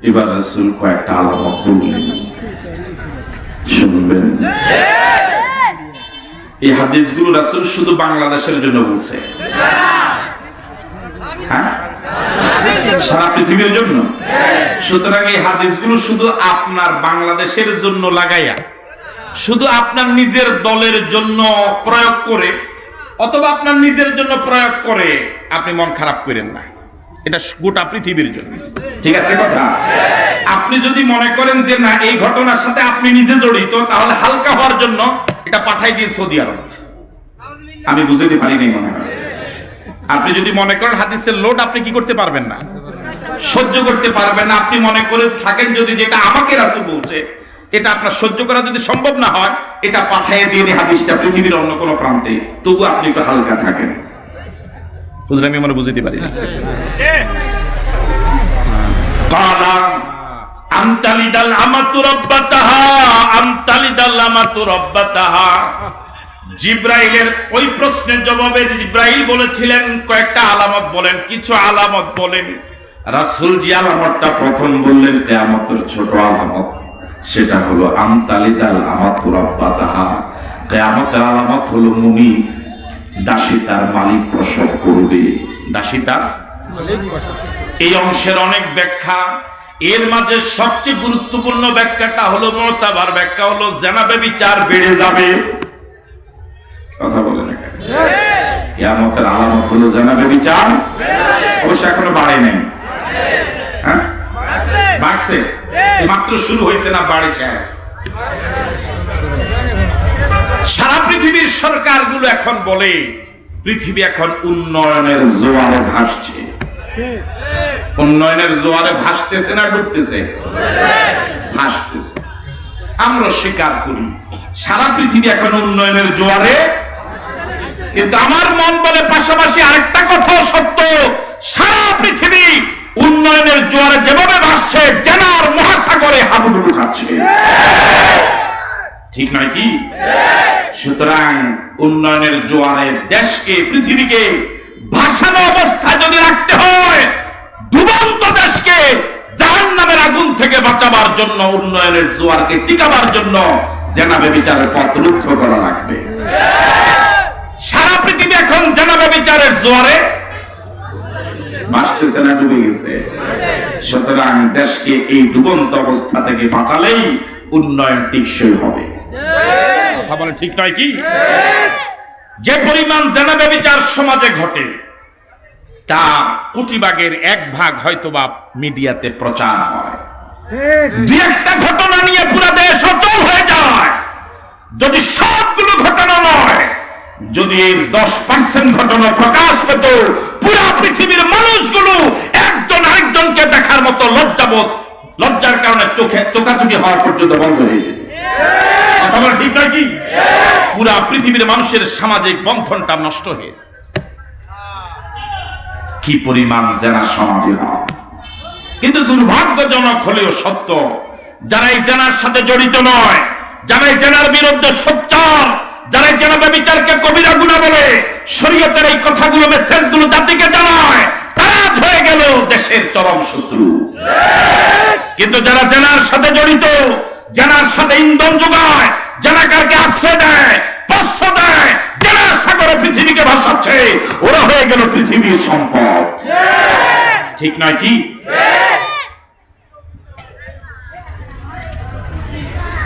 এবার রাসূল কয়েকটা আলামত বললেন, শুনবেন? এই হাদিসগুলো রাসূল শুধু বাংলাদেশের জন্য বলছে, হ্যাঁ, সারা পৃথিবীর জন্য। সুতরাং এই হাদিসগুলো শুধু আপনার বাংলাদেশের জন্য লাগাইয়া, শুধু আপনার নিজের দলের জন্য প্রয়োগ করে অথবা আপনার নিজের জন্য প্রয়োগ করে আপনি মন খারাপ করেন না, এটা গোটা পৃথিবীর জন্য। ঠিক আছে কথা? আপনি যদি মনে করেন যে না এই ঘটনার সাথে আপনি নিজে জড়িত, তাহলে হালকা হওয়ার জন্য এটা পাঠাই দিন সৌদি আরব। আমি বুঝতে পারি নাই মনে হয়। আপনি যদি মনে করেন হাদিসের লোড আপনি কি করতে পারবেন না, সহ্য করতে পারবেন না, আপনি মনে করে থাকেন যদি যেটা আমাকে রাসূল বলছে এটা আপনার সহ্য করা যদি সম্ভব না হয়, এটা পাঠিয়ে দিয়ে হাদিসটা পৃথিবীর অন্য কোনো প্রান্তে, তবু আপনি একটু হালকা থাকেন। বুঝলেন? আমি মনে বুঝতে পারি। কালা আমতালিদাল আমাতু রাব্বাতাহা, আমতালিদাল আমাতু রাব্বাতাহা। জিবরাইলের ওই প্রশ্নের জবাবে জিবরাইল বলেছিলেন কয়েকটা আলামত বলেন, কিছু আলামত বলেন। রাসূল যে আলামতটা প্রথম বললেন কিয়ামতের ছোট আলামত, সেটা হলো আমতালিদাল আমাতু রাব্বাতাহা। কিয়ামতের আলামত হলো মুনি দাসী তার মালিক প্রসব করবে। দাসী তার মালিক প্রসব। এই অংশের অনেক ব্যাখ্যা, এর মাঝে সবচেয়ে গুরুত্বপূর্ণ ব্যাখ্যাটা হলো, মুতাবার ব্যাখ্যা হলো জিনা ব্যভিচার বেড়ে যাবে। কথা বলেন না? কিয়ামতের আলামত হলো জিনা ব্যভিচার অবশ্য এখনো বাড়ে নাই, হ্যাঁ বাড়ছে, মাত্র শুরু হয়েছে না বাড়ছে। সারা পৃথিবীর সরকারগুলো এখন বলে পৃথিবী এখন উন্নয়নের জোয়ারে ভাসছে। উন্নয়নের জোয়ারে ভাসতেছে না ডুবতেছে? ভাসতেছে। আমরা স্বীকার করি সারা পৃথিবী এখন উন্নয়নের জোয়ারে, কিন্তু আমার মন বলে পাশাপাশি আরেকটা কথাও সত্য, সারা পৃথিবী উন্নয়নের জোয়ারে যেভাবে ভাসছে জেনার মহাসাগরে হাবুডুবু খাচ্ছে। ঠিক নয় কি? সুতরাং উন্নয়নের জোয়ারে দেশকে, পৃথিবীকে ভাসানো অবস্থায় যদি রাখতে হয়, ডুবন্ত দেশকে জাহান্নামের আগুন থেকে বাঁচাবার জন্য, উন্নয়নের জোয়ারকে টিকাবার জন্য জিনা ব্যভিচারের পথ রুদ্ধ করা লাগবে। সারা পৃথিবী এখন জিনা ব্যভিচারের জোয়ারে ভাসতেছে না ডুবে গেছে? সুতরাং দেশকে এই ডুবন্ত অবস্থা থেকে বাঁচালেই উন্নয়ন টিকসই হবে। কথা বলে ঠিক নয় কি? যে পরিমাণ জিনা ব্যভিচার সমাজে ঘটে তা কোটি ভাগের এক ভাগ হয়তোবা মিডিয়াতে প্রচার হয়, দুই একটা ঘটনা নিয়ে পুরো দেশ অচল হয়ে যায়। যদি সবগুলো ঘটনা নয়, যদি 10% ঘটনা প্রকাশ পেত, পুরো পৃথিবীর মানুষগুলো একজন আরেকজনকে দেখার মতো লজ্জাবোধ, লজ্জার কারণে চোখাচোখি হওয়া পর্যন্ত বন্ধ হয়ে যেত। কথা বলা ঠিক নয় কি? পুরা পৃথিবীর মানুষের সামাজিক বন্ধনটা নষ্ট হয়ে, কি পরিমাণ জিনা সমাজে হয়। কিন্তু দুর্ভাগ্যজনক হলেও সত্য, যারা এই জিনার সাথে জড়িত নয়, যারা এই জিনার বিরুদ্ধে সোচ্চার, যারা এই জিনা ব্যভিচারকে কবিরা গুনাহ বলে শরীয়তের এই কথাগুলো, মেসেজগুলো জাতিকে জানায়, তারা হয়ে গেল দেশের চরম শত্রু। কিন্তু যারা জিনার সাথে জড়িত, জিনার সাথে ইন্ধন যোগায়, জিনাকারকে আশ্রয় দেয়, প্রশ্রয় দেয়, জিনার সাগরে পৃথিবীকে ভাসাচ্ছে, ওরা হয়ে গেল পৃথিবীর সম্পদ। ঠিক নয় কি?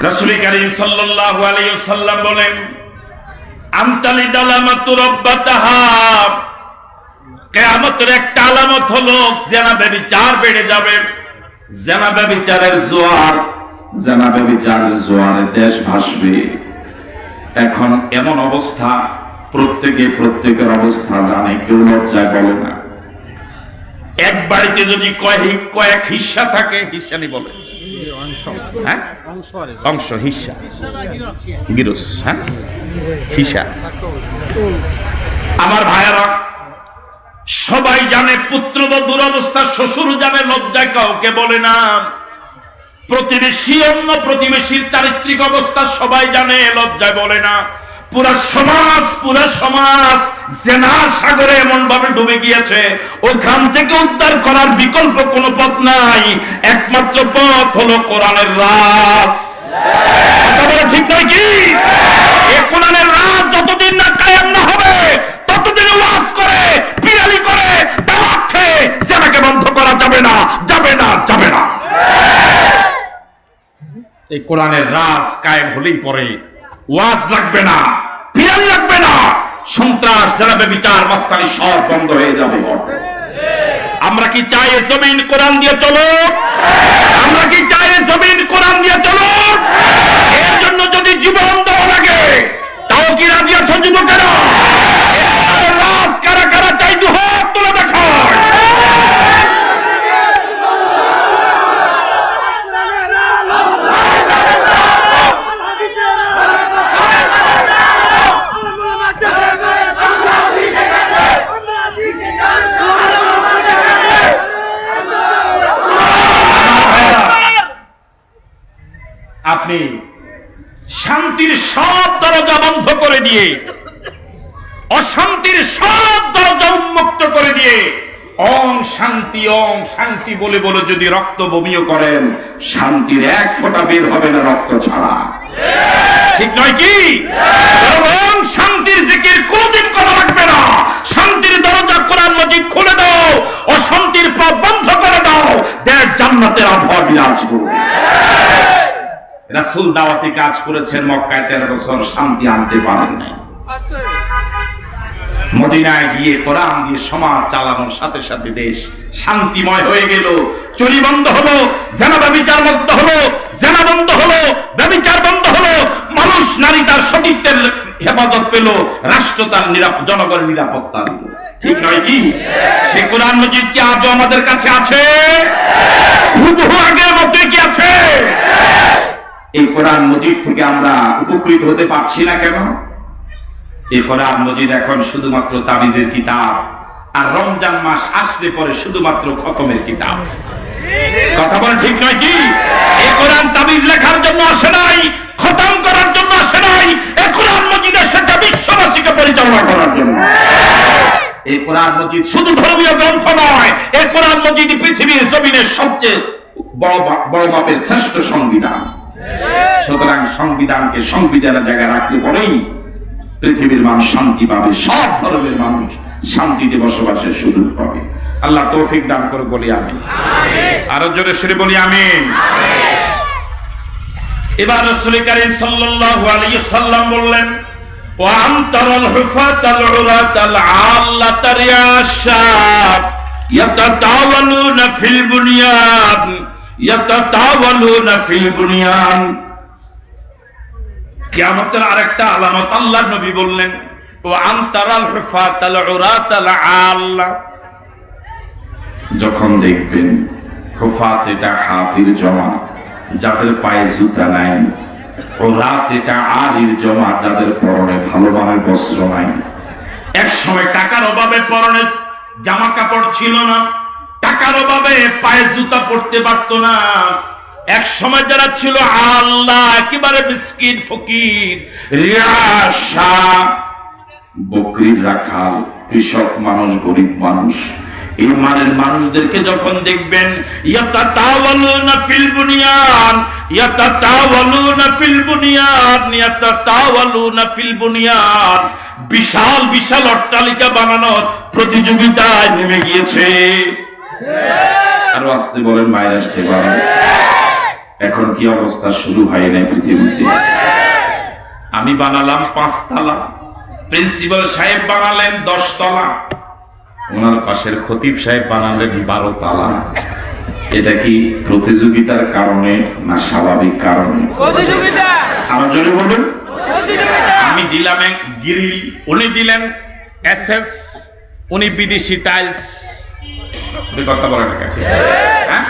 রাসূল কারীম সাল্লাল্লাহু আলাইহি ওয়াসাল্লাম বলেন, আমতালিদাল আমাতু রাব্বাতাহা। কিয়ামতের একটা আলামত হলো জিনা ব্যভিচার বেড়ে যাবে। জিনা ব্যভিচারের জোয়ার, জিনা ব্যভিচারের জোয়ারে দেশ ভাসবে। এখন এমন অবস্থা, প্রত্যেকের অবস্থা জানে, কেউ লজ্জায় বলে না। এক বাড়িতে যদি কয়েক হিস্সা থাকে, হিস্সানি বলে হ্যাঁ, অংশ, হিস্সা, গিরস, হ্যাঁ হিস্সা। আমার ভাইয়েরা, সবাই জানে পুত্রবধূর অবস্থা, শ্বশুর জানে, লজ্জায় কাউকে বলে না। প্রতিবেশী অন্য প্রতিবেশীর চারিত্রিক অবস্থা সবাই জানে, লজ্জায় বলে না। পুরা সমাজ জেনার সাগরে এমন ভাবে ডুবে গিয়েছে, ওখান থেকে উদ্ধার করার বিকল্প কোনো পথ নাই, একমাত্র পথ হলো কোরআনের রাজ। কথা বলা ঠিক নয় কি? এই কোরআনের রাজ যতদিন না কায়েম না হবে, ততদিন ওয়াজ করে, পিরালি করে, দাওয়াত খেয়ে জেনাকে বন্ধ করা যাবে না, যাবে না, যাবে না। এই কোরআনের রাজ কায়েম হলেই পরে ওয়াজ লাগবে না, পিরালি লাগবে না, সন্ত্রাস, জেনা, ব্যভিচার, মাস্তানি সব বন্ধ হয়ে যাবে। আমরা কি চাই জমিন কোরআন দিয়ে চলো? আমরা কি চাই জমিন কোরআন দিয়ে চলো? এর জন্য যদি জীবন দেওয়া লাগে তাও কি রাজি আছো যুবকেরা? রাজ কারা কারা চাই দুহাত তুলে দেখো। আপনি শান্তির সব দরজা বন্ধ করে দিয়ে, অশান্তির সব দরজা উন্মুক্ত করে দিয়ে ওম শান্তি বলে বলে যদি রক্ত বমিও করেন, শান্তির এক ফোঁটা বের হবে না রক্ত ছাড়া। ঠিক নয় কি? ওম শান্তির জিকির কোনদিন করা লাগবে না। শান্তির দরজা কোরআন মাজিদ খুলে দাও, অশান্তির পথ বন্ধ করে দাও, দেখ জান্নাতের আবহাওয়া বিরাজ করবে। রাসূল দাওয়াতি কাজ করেছেন মক্কায় 13 বছর, শান্তি আনতে পারেন নাই। মদিনায় গিয়ে কোরআন দিয়ে সমাজ চালানোর সাথে সাথে দেশ শান্তিময় হয়ে গেল। চুরি বন্ধ হলো, জেনা ব্যভিচার বন্ধ হলো, জেনা বন্ধ হলো, ব্যভিচার বন্ধ হলো, মানুষ নারী তার সতীত্বের হেফাজত পেল, রাষ্ট্র তার জনগণের নিরাপত্তা দিল। ঠিক নয় কি? সে কোরআন মাজিদ কি আজও আমাদের কাছে আছে? হুবহু আগের মতোই কি আছে? এই কোরআন মাজিদ থেকে আমরা উপকৃত হতে পারছি না কেন? এই কোরআন মাজিদ এখন শুধুমাত্র তাবিজের কিতাব, আর রমজান মাস আসলে পরে শুধুমাত্র খতমের কিতাব। কথা বলে ঠিক নয় কি? এই কোরআন তাবিজ লেখার জন্য আসে নাই, খতম করার জন্য আসে নাই, এই কোরআন মাজিদ এসেছে বিশ্ববাসীকে পরিচালনা করার জন্য। এই কোরআন মাজিদ শুধু ধর্মীয় গ্রন্থ নয়, এই কোরআন মাজিদ পৃথিবীর জমিনের সবচেয়ে বড় মাপের শ্রেষ্ঠ সংবিধান। সুতরাং সংবিধানকে সংবিধানের জায়গায় রাখতে পরেই পৃথিবীর মানুষ শান্তি পাবে, সব ধর্মের মানুষ শান্তিতে বসবাসের সুযোগ পাবে। আল্লাহ তৌফিক দান করে বলি আমিন। আরো জোরে সরে বলি আমিন। এবার রাসূল কারীম সাল্লাল্লাহু আলাইহি ওয়াসাল্লাম বললেন, ওয়া আমতারাল হুফাতাল উরাতাল আল্লাতা রিয়াশাব ইয়াতাতাওয়ালুনা ফিল বুনিয়ান ইয়াতাতাওয়ালুনা ফিল বুনিয়ান। কিয়ামতের আরেকটা আলামত আল্লাহর নবী বললেন, ও আনতারাল হুফাতাল উরাতাল আল্লা, যখন দেখবেন হুফাত এটা হাফির জমা, যাদের পায়ে জুতা নাই, উরাত এটা আলির জমা, যাদের পরনে ভালো মানের বস্ত্র নাই। এক সময় টাকার অভাবে পরনে জামা কাপড় ছিল না, টাকার অভাবে পায়ে জুতা পরতে পারতো না। এক সময় যারা ছিল আল্লাহ একেবারে মিসকিন ফকির, রিয়াশা, বকরির রাখাল, কৃষক মানুষ, গরিব মানুষ, এই মানের মানুষদেরকে যখন দেখবেন, ইয়াতাতাওয়ালুনা ফিল বুনিয়ান ইয়াতাতাওয়ালুনা ফিল বুনিয়ান ইয়াতাতাওয়ালুনা ফিল বুনিয়ান, বিশাল বিশাল অট্টালিকা বানানোর প্রতিযোগিতায় নেমে গিয়েছে। আরো আসতে বলেন, বাইরে আসতে বলেন। এখন কি অবস্থা শুরু হয় নাই পৃথিবীতে? আমি বানালাম 5 তলা, প্রিন্সিপাল সাহেব বানালেন 10 তলা, ওনার পাশের খতিব সাহেব বানালেন 12 তলা। এটা কি প্রতিযোগিতার কারণে না স্বাভাবিক কারণে? প্রতিযোগিতা। আমার জন্য বলবেন, আমি দিলাম গ্রিল, উনি দিলেন এসএস, উনি বিদেশি টাইলস। কথা বলেন ঠিক? হ্যাঁ,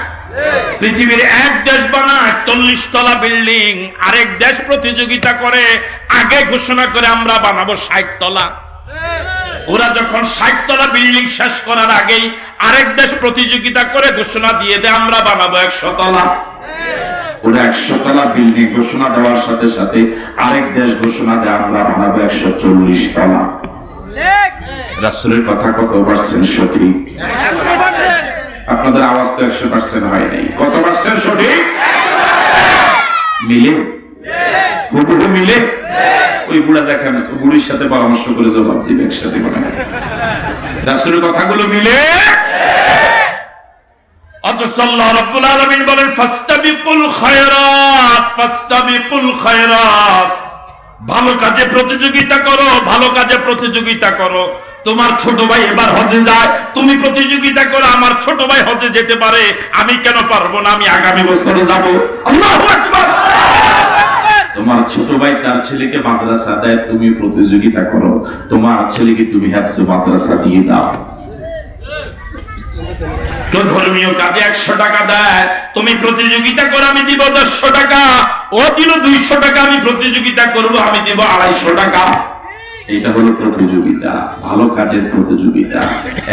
পৃথিবীর এক দেশ বানায় 40 তলা বিল্ডিং, আরেক দেশ প্রতিযোগিতা করে, আগে ঘোষণা করে আমরা বানাবো 60 তলা। ওরা যখন 60 তলা বিল্ডিং শেষ করার আগেই আরেক দেশ প্রতিযোগিতা করে ঘোষণা দিয়ে দেয় আমরা বানাবো 100 তলা। ওরা 100 তলা বিল্ডিং ঘোষণা দেওয়ার সাথে সাথে আরেক দেশ ঘোষণা দেয় আমরা বানাবো 140 তলা। রাসূলের কথা কত পার্সেন্ট সঠিক? আপনাদের আওয়াজ তো 100% হয় নাই। কত পার্সেন্ট সঠিক? মিলে হুবহু মিলে। ওই বুড়া দেখেন বুড়ির সাথে পরামর্শ করে জবাব দিবে একসাথে মনে হয়। রাসূলের কথাগুলো মিলে। অথচ আল্লাহ রাব্বুল আলামিন বলেন ফাস্তাবিকুল খায়রাত, ফাস্তাবিকুল খায়রাত। ভালো কাজে প্রতিযোগিতা করো, ভালো কাজে প্রতিযোগিতা করো। তোমার ছোট ভাই এবার হজে যায়, তুমি প্রতিযোগিতা করো আমার ছোট ভাই হজে যেতে পারে, আমি কেন পারবো না? আমি আগামী বছরে যাব। আল্লাহু আকবার। তোমার ছোট ভাই তার ছেলেকে মাদ্রাসা দেয়, তুমি প্রতিযোগিতা করো তোমার ছেলেকে তুমি হেফজ মাদ্রাসা দিয়ে দাও। তো ধর্মীয় কাজে 100 টাকা দেয়, তুমি প্রতিযোগিতা করো আমি দিব 100 টাকা। ও দিল 200 টাকা, আমি প্রতিযোগিতা করব আমি দিব 250 টাকা। এটা হলো প্রতিযোগিতা, ভালো কাজের প্রতিযোগিতা।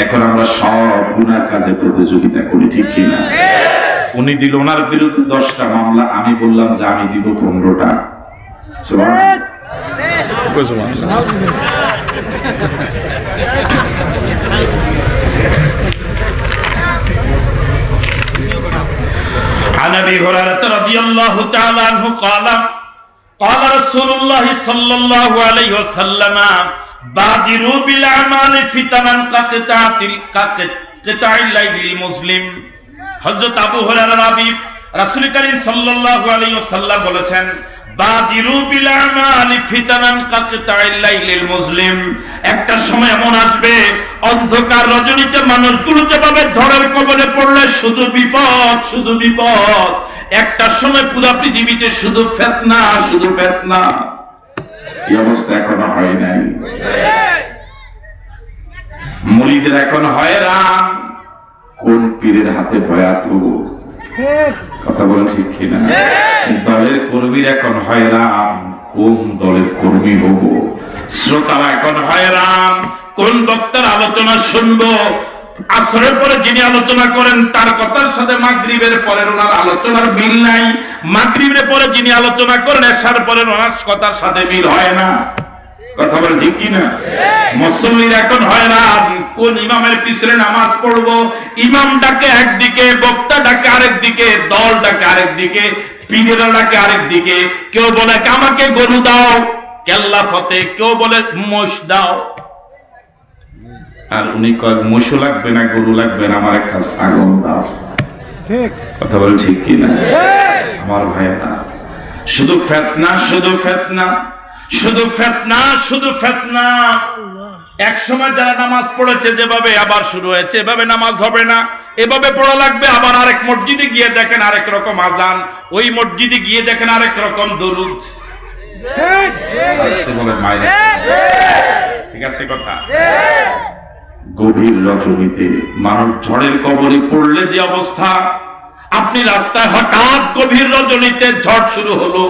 এখন আমরা সব গুনাহ কাজে প্রতিযোগিতা করি, ঠিক কি না? উনি দিল ওনার বিরুদ্ধে 10টা মামলা, আমি বললাম যে আমি দিব 15টা। عن ابي هريره رضي الله تعالى عنه قال قال رسول الله صلى الله عليه وسلم بادروا بالاعمال فتنا كقطع الليل المسلم। হযরত আবু হুরায়রা রাবী রাসূল করিম সাল্লাল্লাহু আলাইহি ওয়াসাল্লাম বলেছেন বাদিরু বিল আমালি ফিতানান কাকতাইল লাইলিল মুসলিম। একটা সময় এমন আসবে অন্ধকার রজনীতে মানুষগুলো যেভাবে ঝড়ের কবলে পড়লে শুধু বিপদ শুধু বিপদ, একটা সময় পুরো পৃথিবীতে শুধু ফিতনা শুধু ফিতনা। এই অবস্থা এখনো হয় নাই। মুরিদের এখন হয়রান কোন পীরের হাতে বয়াত হবো। কথা বলেন ঠিক কিনা? দলের কর্মীরা এখন হয়রান কোন দলের কর্মী হব। শ্রোতারা এখন হয়রান কোন বক্তার আলোচনা শুনবো। আসরের পরে যিনি আলোচনা করেন তার কথার সাথে মাগরিবের পরে ওনার আলোচনার মিল নাই, মাগরিবের পরে যিনি আলোচনা করেন এশার পরে ওনার কথার সাথে মিল হয় না। কথা বলেন ঠিক কিনা? মুসল্লির এখন হয়রান কোন ইমামের পিছনে নামাজ পড়বো। ইমাম ডাকে একদিকে, বক্তা ডাকে আরেক দিকে, দল ডাকে আরেক দিকে, পীরেরা ডাকে আরেক দিকে। কেউ বলে আমাকে গরু দাও কেল্লা ফতে, কেউ বলে মোষ দাও। আর উনি কয় মোষও লাগবে না গরু লাগবে না, আমার একটা ছাগল দাও। কথা বলেন ঠিক কিনা? আমার ভাইয়েরা শুধু ফিতনা শুধু ফিতনা শুধু ফিতনা শুধু ফিতনা। এক সময় যারা নামাজ পড়েছে যেভাবে আবার শুরু হয়েছে এভাবে নামাজ হবে না, এভাবে পড়া লাগবে। আবার আরেক মসজিদে গিয়ে দেখেন আরেক রকম আজান, ওই মসজিদে গিয়ে দেখেন আরেক রকম দরুদ। ঠিক আছে কথা? গভীর রজনীতে মানুষ ঝড়ের কবলে পড়লে যে অবস্থা, আপনি রাস্তায় হঠাৎ গভীর রজনীতে ঝড় শুরু হলো,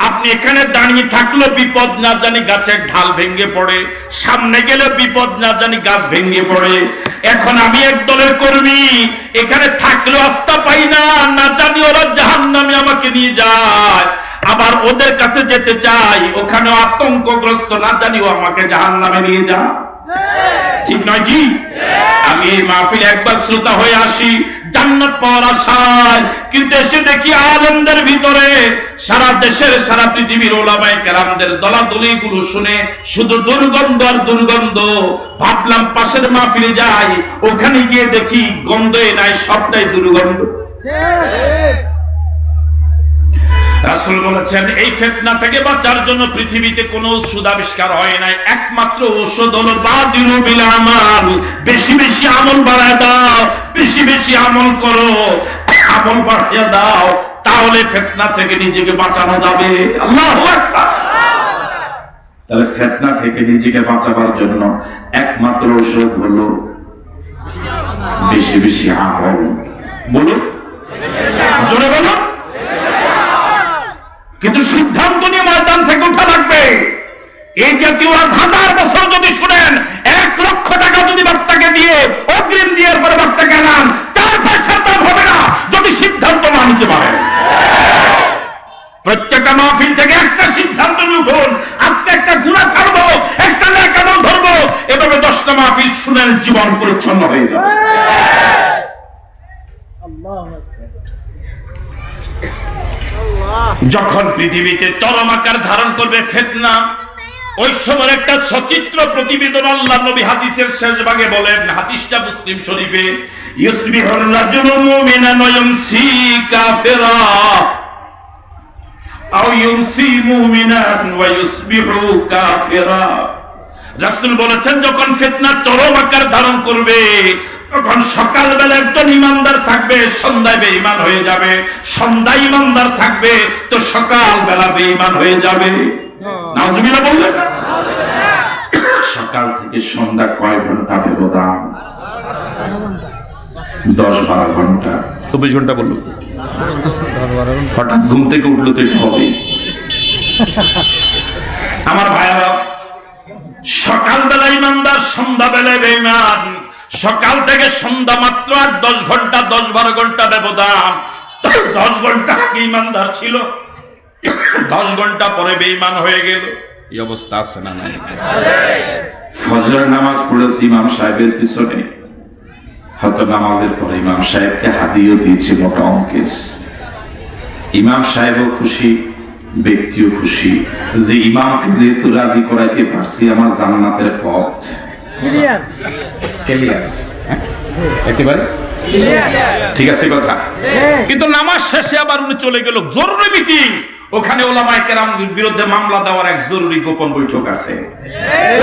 আপনি এখানে দাঁড়িয়ে থাকলো বিপদ না জানি গাছের ঢাল ভেঙে পড়ে, সামনে গেলে বিপদ না জানি গাছ ভেঙে পড়ে। এখন আমি এক দলের কর্মী, এখানে থাকলেও আস্থা পাই না, না জানি ওরা জাহান্নামে আমাকে নিয়ে যায়। আবার ওদের কাছে যেতে চাই, ওখানেও আতঙ্কগ্রস্ত, না জানি ও আমাকে জাহান্নামে নিয়ে যায়। ঠিক নয় কি? আমি এই মাহফিলে একবার শ্রোতা হয়ে আসি জান্নাত পাওয়ার আশায়, কিন্তু এসে দেখি আলেমদের ভিতরে সারা দেশের সারা পৃথিবীর ওলামায়ে কেরামদের দলাদলি গুলো শুনে শুধু দুর্গন্ধ আর দুর্গন্ধ। ভাবলাম পাশের মাহফিলে যাই, ওখানে গিয়ে দেখি গন্ধই নাই, সবটাই দুর্গন্ধ। রাসূল বলেছেন এই ফিতনা থেকে বাঁচার জন্য পৃথিবীতে কোনো ওষুধ আবিষ্কার হয় নাই, একমাত্র ওষুধ হলো বাদিরু বিল আমাল। বেশি বেশি আমল বাড়ায় দাও, বেশি বেশি আমল করো, আমল বাড়িয়ে দাও, তাহলে ফিতনা থেকে নিজেকে বাঁচানো যাবে। আল্লাহু আকবার। তাহলে ফিতনা থেকে নিজেকে বাঁচাবার জন্য একমাত্র ওষুধ হলো বেশি বেশি আমল। বলুন জোরে বলুন। কিন্তু সিদ্ধান্ত নিয়ে ময়দান থেকে উঠা লাগবে। এই জাতীয় আজ 1000 বছর যদি শুনেন, 1 লক্ষ বক্তাকে দিয়ে অগ্রিম দিয়ে পরে বক্তাকে নাম 4 পয়সার দাম হবে না যদি সিদ্ধান্ত না নিতে পারেন। প্রত্যেকটা মাহফিল থেকে একটা সিদ্ধান্ত উঠুন, আজকে একটা গুনাহ ছাড়বো, একটা নেক আমল ধরবো, এভাবে 10টা মাহফিল শুনেন, জীবন পরিচ্ছন্ন হয়ে যাবে। যখন পৃথিবীতে চরম আকার ধারণ করবে ফিতনা, ওই সময় একটা সচিত্র প্রতিবেদন আল্লাহ নবী হাদিসের শেষ ভাগে বলেন, হাদিসটা মুসলিম শরীফে, ইউসবিহুর রাজুলু মুমিনান ওয়া ইউমসি কাফিরা আও ইউমসি মুমিনান ওয়া ইউসবিহু কাফিরা। রাসূল বলেছেন, যখন ফিতনা চরম আকার ধারণ করবে তখন সকালবেলা একজন ইমানদার থাকবে, সন্ধ্যায় বেঈমান হয়ে যাবে, সন্ধ্যায় ইমানদার থাকবে তো সকালবেলা বেঈমান হয়ে যাবে। নাউজুবিল্লাহ বললেন। সকাল থেকে সন্ধ্যা কয় ঘন্টা ব্যবধান? 10-12 ঘন্টা, 24 ঘন্টা বলল। হঠাৎ ঘুম থেকে উঠলো তো হবে। আমার ভাইরা, সকালবেলা ইমানদার, সন্ধ্যাবেলায় বেঈমান। সকাল থেকে সন্ধ্যা মাত্র আর 10 ঘন্টা, 10-12 ঘন্টা ব্যবধান। 10 ঘন্টা আগে ইমানদার ছিল, 10 ঘন্টা পরে বেঈমান হয়ে গেল। এই অবস্থা আছে না? নাই। ফজর নামাজ পড়েছি ইমাম সাহেবের পিছনে, হয়তো নামাজের পরে ইমাম সাহেবকে হাদিয়েও দিয়েছে মোটা অঙ্কের। ইমাম সাহেবও খুশি, ব্যক্তিও খুশি যে ইমামকে যেহেতু রাজি করাইতে পারছি, আমার জান্নাতের পথ ক্লিয়ার। একেবারে ঠিক আছে কথা। কিন্তু নামাজ শেষে আবার উনি চলে গেল জরুরি মিটিং, ওখানে ওলামায়ে কেরামের বিরুদ্ধে মামলা দেওয়ার এক জরুরি গোপন বৈঠক আছে।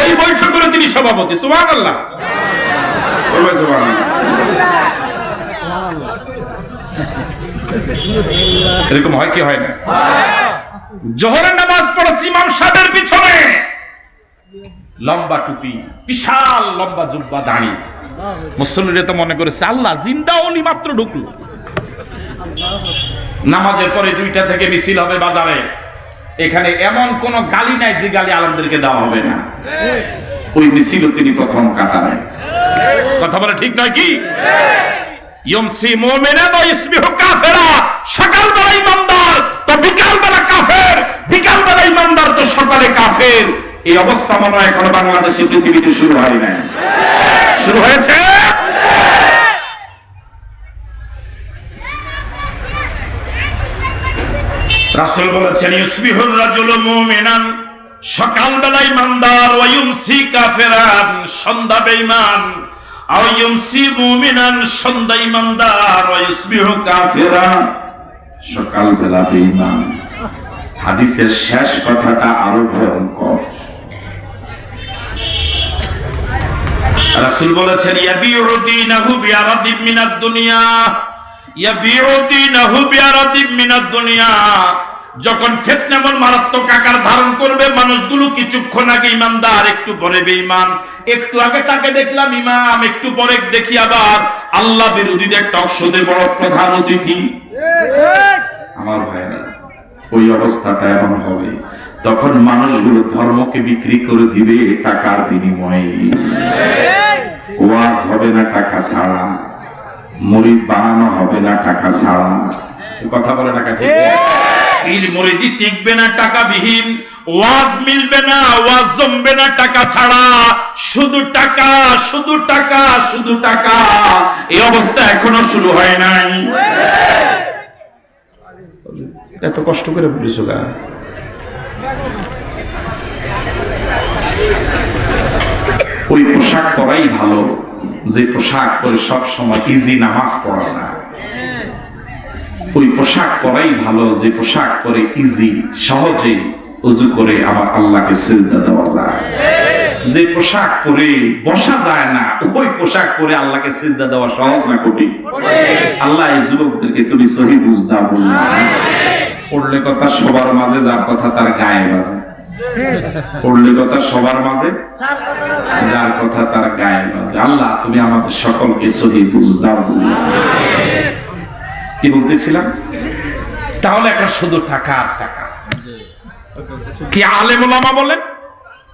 ওই বৈঠকের তিনি সভাপতি। সুবহানাল্লাহ। এরকম হয় কি হয় না? জোহরের নামাজ পড়েছি ইমাম সাহেবের পিছনে, লম্বা টুপি, বিশাল লম্বা জুব্বা, দাড়ি। মুসল্লিরা তো মনে করেছে আল্লাহ জিন্দা ওলি মাত্র ঢুকলো। নামাজের পরে 2টা থেকে মিছিল হবে বাজারে। এখানে এমন কোন গালি নাই যে গালি আলেমদেরকে দেওয়া হবে না। ওই মিছিল তিনি প্রথম কাতারে। কথা বলে ঠিক নয় কি? ইউমসি মুমিনান ওয়া ইউসবিহু কাফিরা। সকালবেলা ইমানদার তো বিকালবেলা কাফের, বিকালবেলা ইমানদার তো সকালে কাফের। এই অবস্থা মনে হয় এখনো বাংলাদেশে, পৃথিবীতে শুরু হয় নাই। শুরু হয়েছে। রাসূল বলেছেন, ইউসবিহুর রাজুলু মুমিনান, সকালবেলা ইমানদার, ওয়া ইউমসি কাফিরান, সন্ধ্যা বেঈমান। আও ইউমসি মুমিনান, সন্ধ্যা ইমানদার, ওয়া ইউসবিহু কাফিরা, সকালবেলা বেঈমান। হাদিসের শেষ কথাটা আরো ভয়ঙ্কর। রাসূল বলেছেন, ইয়াবিউ দীনাহু বিআরাদিম মিনাদ দুনিয়া, ইয়াবিউ দীনাহু বিআরাদিম মিনাদ দুনিয়া। যখন ফিতনা এমন মারাত্মক আকার ধারণ করবে, মানুষগুলো কিছুক্ষণ আগে ইমানদার, একটু পরে বেঈমান, একটু আগে তাকে দেখলাম ইমাম, একটু পরে দেখি আবার আল্লাহ বিরোধীদের টক শোতে বড় প্রধান অতিথি। আমার ভাইরা, ওই অবস্থাটা এমন হবে, তখন মানুষগুলো ধর্মকে বিক্রি করে দিবে টাকার বিনিময়ে। ওয়াজ হবে না টাকা ছাড়া, মুরিদ বানানো হবে না টাকা ছাড়া। কথা বলে না কাছে, পীর মুরিদি টিকবে না টাকা বিহীন, ওয়াজ মিলবে না, ওয়াজ জমবে না টাকা ছাড়া। শুধু টাকা, শুধু টাকা, শুধু টাকা। এই অবস্থা এখনো শুরু হয় নাই। এত কষ্ট করে বলিস গা। ওই পোশাক পরাই ভালো যে পোশাক পরে সব সময় ইজি নামাজ পড়া যায়। ওই পোশাক পরাই ভালো যে পোশাক পরে ইজি, সহজেই ওযু করে আমার আল্লাহকে সিজদা দেওয়া যায়। যে পোশাক পরে বসা যায় না, ওই পোশাক পরে আল্লাহকে সিজদা দেওয়া সহজ না কঠিন? আল্লাহ এই যুবকদেরকে তুমি সহি বুঝ দাও। বলুন, পড়লে কথা সবার মাঝে, যার কথা তার গায়ে বাজে। পড়লে কথা সবার মাঝে, যার কথা তার গায়ে বাজে। আল্লাহ তুমি আমাদের সকলকে সহি বুঝ দাও। কি বলতেছিলাম? তাহলে এখন শুধু টাকা আর টাকা। কি আলেম ওলামা বলেন,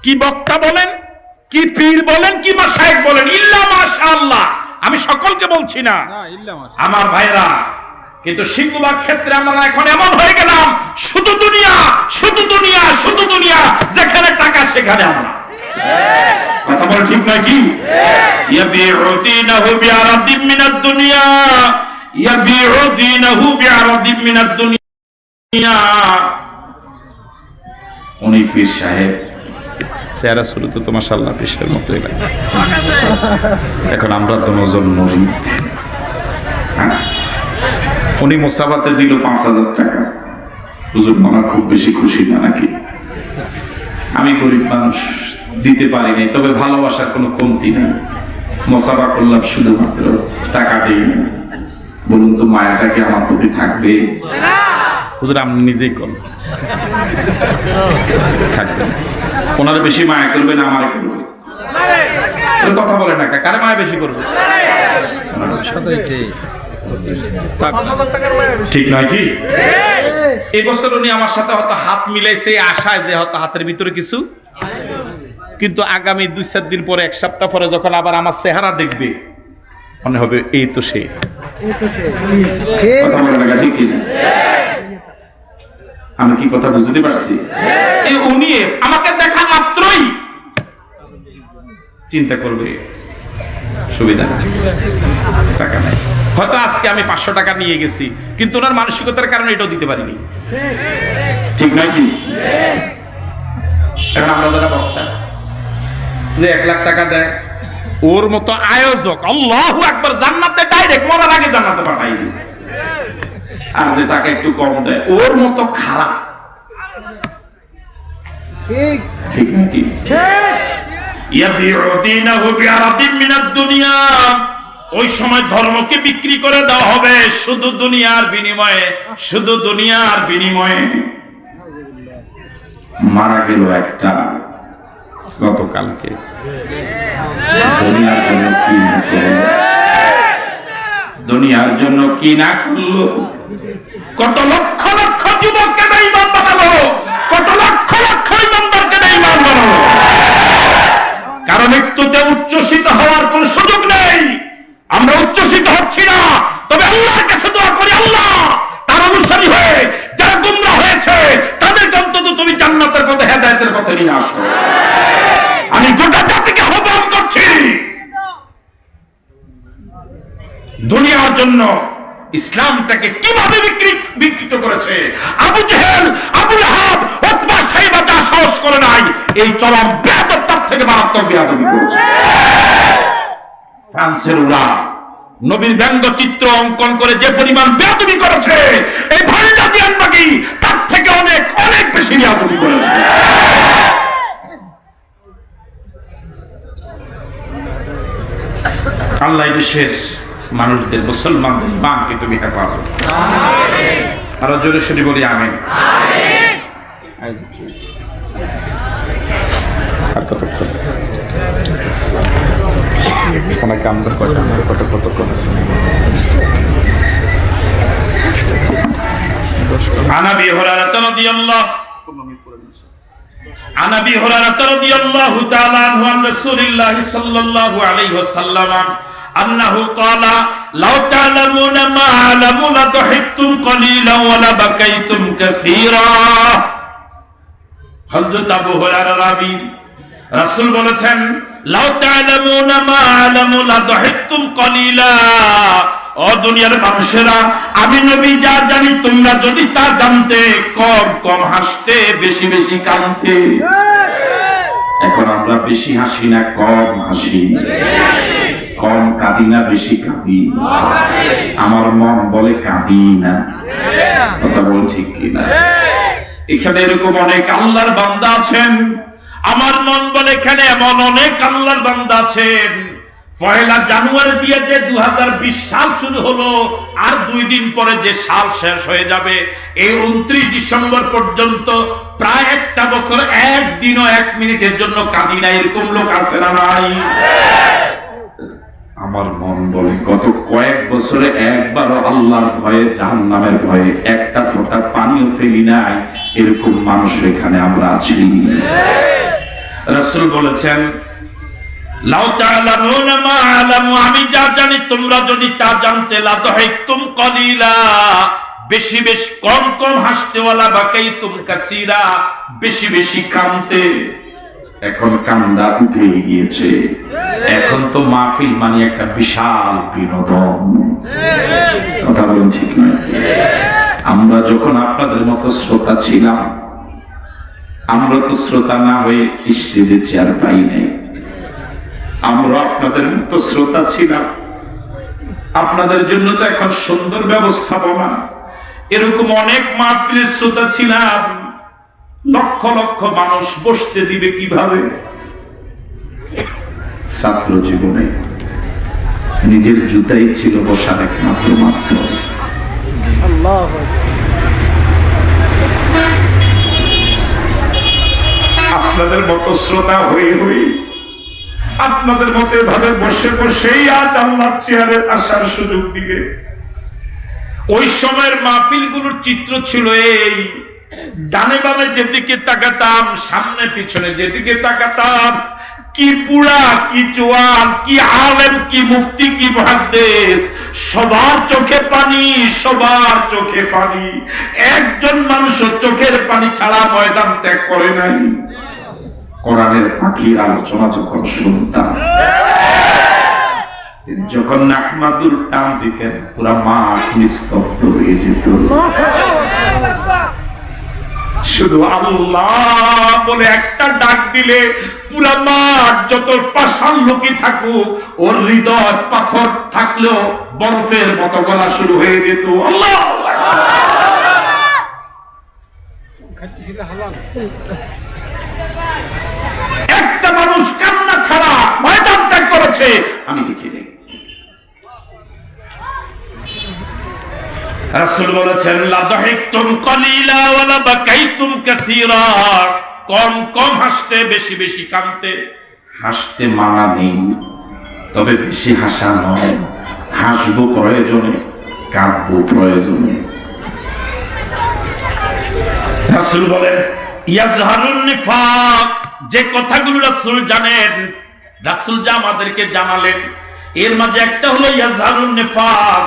কি বক্তা বলেন, কি পীর বলেন কি মাশায়েখ বলেন, ইল্লা মাশাআল্লাহ, আমি সকলকে বলছি না আমার ভাইরা, কিন্তু সিংহবাগ ক্ষেত্রে আমরা এখন এমন হয়ে গেলাম শুধু দুনিয়া শুধু দুনিয়া শুধু দুনিয়া, যেখানে টাকা সেখানে আমরা। কথা বল ঠিক নয় কি? ইয়াবিউদিনাহু বিআরাদিম মিনাদ দুনিয়া, ইয়াবিউদিনাহু বিআরাদিম মিনাদ দুনিয়া। উনি পীর সাহেব, চেহারা শুরু তো মাশাআল্লাহ পীরের মতোই লাগে। এখন আমরা তো নজর মুরিদ। উনি মুসাফাতে দিল ৫,০০০ টাকা। হুজুর মনে খুব বেশি খুশি না নাকি? আমি গরিব মানুষ, দিতে পারি নাই, তবে ভালোবাসার কোনো কমতি নেই। মুসাফা করলাম শুধুমাত্র, টাকা দিই। বলুন তো মায়াটা কি আমার প্রতি থাকবে? হুজুর আপনি নিজেই করুন, থাকবে। ওনারা বেশি মায়া করবে না আমারে করবে? কথা বলে না, কারে মায়া বেশি করবে? ঠিক নয় কি? এই বছর উনি আমার সাথে হয়তো হাত মিলাইছে আশায় যে হয়তো হাতের ভিতরে কিছু, কিন্তু আগামী ২-৪ দিন পরে, ১ সপ্তাহ পরে যখন আবার আমার চেহারা দেখবে মনে হবে এই তো সে। কথা বলে না, ঠিক কিনা? আমি কি কথা বুঝতে পারছি? এই উনি আমাকে দেখা মাত্রই চিন্তা করবে সুবিধা টাকা নাই। হয়তো আজকে আমি ৫০০ টাকা নিয়ে গেছি, কিন্তু ওনার মানসিকতার কারণে এটাও দিতে পারিনি। ঠিক নয় কি? এখন আমরা যারা বক্তা যে ১ লাখ টাকা দেয়, ওর মতো আয়োজক আল্লাহু আকবার জান্নাতে ডাইরেক্ট মরার আগে জান্নাতে পাঠাই দিই। আর যে টাকা একটু কম দেয় ওর মতো খারাপ। ঠিক নাকি? ইয়াবিউদিনাহু বিআরাদিম মিনাদ দুনিয়া। ওই সময় ধর্মকে বিক্রি করে দেওয়া হবে শুধু দুনিয়ার বিনিময়ে, শুধু দুনিয়ার বিনিময়ে। মারা গেল একটা গতকালকে, দুনিয়ার জন্য কি না করলো, দুনিয়ার জন্য কি না করলো। কত লক্ষ লক্ষ যুবককে বেঈমান বানালো, কত লক্ষ লক্ষ ইমানদারকে বেঈমান বানালো। কারণ একটুতে উচ্ছ্বসিত হওয়ার কোন সুযোগ নেই। আমরা উচ্ছ্বসিত হচ্ছি না, তবে আল্লাহর কাছে দোয়া করি, আল্লাহ তার অনুসারী হয়ে যারা গুমরাহ হয়েছে তাদেরকে অন্তত তুমি জান্নাতের পথে, হেদায়েতের পথে নিয়ে আসো। আমি গোটা জাতিকে আহ্বান করছি, দুনিয়ার জন্য ইসলামটাকে কিভাবে বিকৃত করেছে আবু জেহেল, আবু লাহাব, উতবা, সাইবা যা সাহস করে নাই, এই চরম বেয়াদব তার থেকে মারাত্মক বেয়াদবি করেছে। ফ্রান্সের ওরা নবীর ব্যঙ্গচিত্র অঙ্কন করে যে পরিমাণ বেয়াদবি করেছে, এই ভান্ডা দিয়ানবাগি তার থেকে অনেক অনেক বেশি বেয়াদবি করেছে। আল্লাহ দেশের মানুষদের, মুসলমানদের ইমানকে তুমি হেফাজত। আরো জোরে সরে বলি আমিন। আর কতক্ষণ অনেক আমাদের কত করেছে। عن ابي هريره رضي الله تعالى عنه عن رسول الله صلى الله عليه وسلم انه قال لو تعلمون ما اعلم لضحكتم قليلا ولبكيتم كثيرا। হযরত আবু হুরায়রা রাবী, রাসূল বলেছেন লাউ তা'লামুনা মা আ'লামু লাদহিকতুম কলিলা। ও দুনিয়ার মানুষেরা, আমি নবী যা জানি তোমরা যদি তা জানতে কম কম হাসতে, বেশি বেশি কাঁদতে। এখন আমরা বেশি হাসি না কম হাসি, কম কাঁদি না বেশি কাঁদি। আমার মন বলে কাঁদি না, কথা বল ঠিক কিনা? এখানে এরকম অনেক আল্লাহর বান্দা আছেন, আমার মন বলে এখানে এমন অনেক আল্লাহর বান্দা আছেন। 1 জানুয়ারি দিয়ে যে 2020 সাল শুরু হলো, আর 2 দিন পরে যে সাল শেষ হয়ে যাবে, এই 29 ডিসেম্বর পর্যন্ত প্রায় একটা বছর একদিনও 1 মিনিটের জন্য কাঁদি না, এরকম লোক আছে না নাই? আমার মন বলে গত কয়েক বছরে একবারও আল্লাহর ভয়ে, জাহান্নামের ভয়ে একটা ফোঁটা পানিও ফেলি নাই, এরকম মানুষ এখানে আমরা আছি। রাসূল বলেছেন লাউ তা'লামুনা মা আ'লামু, আমি যা জানি তোমরা যদি তা জানতে, লাদাহিকতুম কলিলা, বেশি বেশি কম কম হাসতে, ওয়ালা বাকাইতুম কাসীরা, বেশি বেশি কাঁদতে। এখন কান্দা উঠে গিয়েছে। এখন তো মাহফিল মানে একটা বিশাল বিনোদন। কথা বলেন ঠিক নয়? আমরা যখন আপনাদের মতো শ্রোতা ছিলাম, আমরা তো শ্রোতা না হয়ে স্টেজে চেয়ার পাই নাই। আমরা আপনাদের মতো শ্রোতা ছিলাম, আপনাদের জন্য তো এখন সুন্দর ব্যবস্থাপনা। এরকম অনেক মাহফিলের শ্রোতা ছিলাম, লক্ষ লক্ষ মানুষ বসতে দিবে কিভাবে? ছাত্র জীবনে নিজের জুতাই ছিল বসার একমাত্র মাত্র। আপনাদের মতো শ্রোতা হয়ে হয়ে, আপনাদের মতো এভাবে বসে বসেই আজ আল্লাহ চেয়ারে আসার সুযোগ দিবে। ওই সময়ের মাহফিলগুলোর চিত্র ছিল এই, ডানে বামে যেদিকে তাকাতাম, সামনে পিছনে যেদিকে তাকাতাম, কি বুড়া কি জওয়ান, কি আলেম কি মুফতি কি মুহাদ্দিস, সবার চোখে পানি, সবার চোখে পানি। একজন মানুষ চোখের পানি ছাড়া ময়দান ত্যাগ করে নাই। কোরআনের পাখির আলোচনা যখন শুনতাম, তিনি যখন নাহমাদুর টান দিতেন, পুরা মাঠ নিস্তব্ধ হয়ে যেত। শুধু আল্লাহ বলে একটা ডাক দিলে পুরা মাঠ যত পাষাণ লোকই থাকুক, ওর হৃদয় পাথর থাকলেও বরফের মতো গলা শুরু হয়ে যেত। আল্লাহ একটা মানুষ কান্না ছাড়া ময়দান ত্যাগ করেছে আমি দেখিনি। রাসূল বলেছেন, লাদাহিকতুম কলিলা ওয়া লাবাকাইতুম কাসীরা, কম কম হাসতে, বেশি বেশি কাঁদতে। হাসতে মানা নেই, তবে বেশি হাসা নয়। হাসবো প্রয়োজনে, কাঁদবো প্রয়োজনে। রাসূল বলেন, ইয়াজহারুন নিফাক, যে কথাগুলো রাসূল জানেন, রাসূল যা আমাদেরকে জানালেন, এর মাঝে একটা হলো ইয়াজহারুন নিফাক।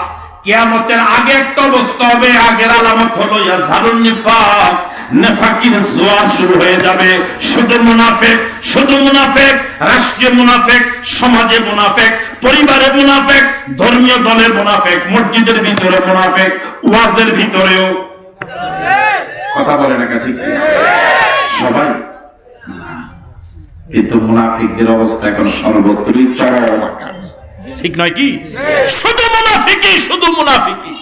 কিয়ামতের আগে একটা অবস্থা হবে, আগের আলামত হলো ইয়াজহারুন নিফাক, নেফাকির জোয়ার শুরু হয়ে যাবে। শুধু মুনাফিক, শুধু মুনাফিক, রাষ্ট্রীয় মুনাফিক, সমাজে মুনাফিক, পরিবারে মুনাফিক, ধর্মীয় দলের মুনাফিক, মসজিদের ভিতরে মুনাফিক, ওয়াজের ভিতরেও। কথা বলে না কাছে সবাই? কিন্তু মুনাফিকদের অবস্থা এখন সর্বত্রই চরম আকাশ, ঠিক নয় কি? শুধু মুনাফিকই, শুধু মুনাফিকই।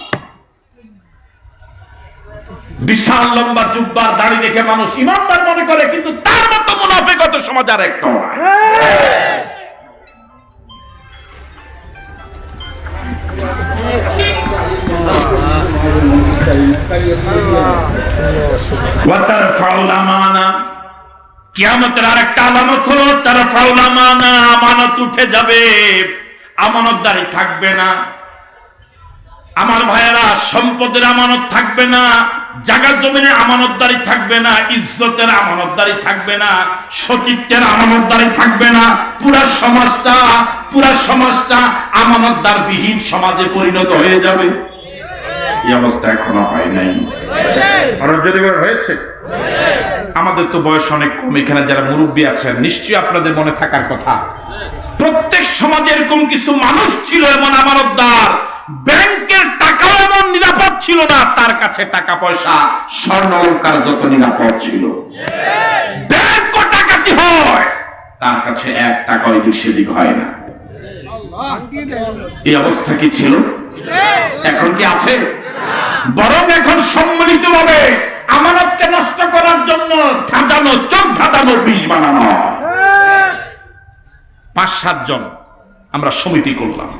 বিশাল লম্বা জুব্বা দাড়ি দেখে মানুষ ইমানদার মনে করে, কিন্তু তার মতো মুনাফিক হতে সমাজ আর একটা নয়। ওয়াতারফাউল আমানা, কিয়ামতের আরেকটা আলামত হলো তারফাউল আমানা, আমানত উঠে যাবে, আমানতদারি থাকবে না। আমার ভাইয়েরা, সম্পদের আমানত থাকবে না, জায়গা জমিনের আমানতদারি থাকবে না, ইজ্জতের আমানতদারি থাকবে না, সতীত্বের আমানতদারি থাকবে না। পুরা সমাজটা আমানতদার বিহীন সমাজে পরিণত হয়ে যাবে। এই অবস্থা এখনো হয় নাই, হয়েছে। আমাদের তো বয়স অনেক কম, এখানে যারা মুরব্বী আছেন নিশ্চয়ই আপনাদের মনে থাকার কথা, প্রত্যেক সমাজে এরকম কিছু মানুষ ছিল এমন আমানতদার, ব্যাংকের টাকাও এমন নিরাপদ ছিল না, তার কাছে টাকা পয়সা স্বর্ণ অলংকার যত নিরাপদ ছিল। ব্যাংক টাকাতি হয়, তার কাছে এক টাকা এদিক সেদিক হয় না। এই অবস্থা কি ছিল? এখন কি আছে? বরং এখন সম্মিলিত ভাবে আমানতকে নষ্ট করার জন্য ধাঁধানো, চোখ ধাঁধানো বিষ বানানো। 5-7 জন আমরা সমিতি করলাম,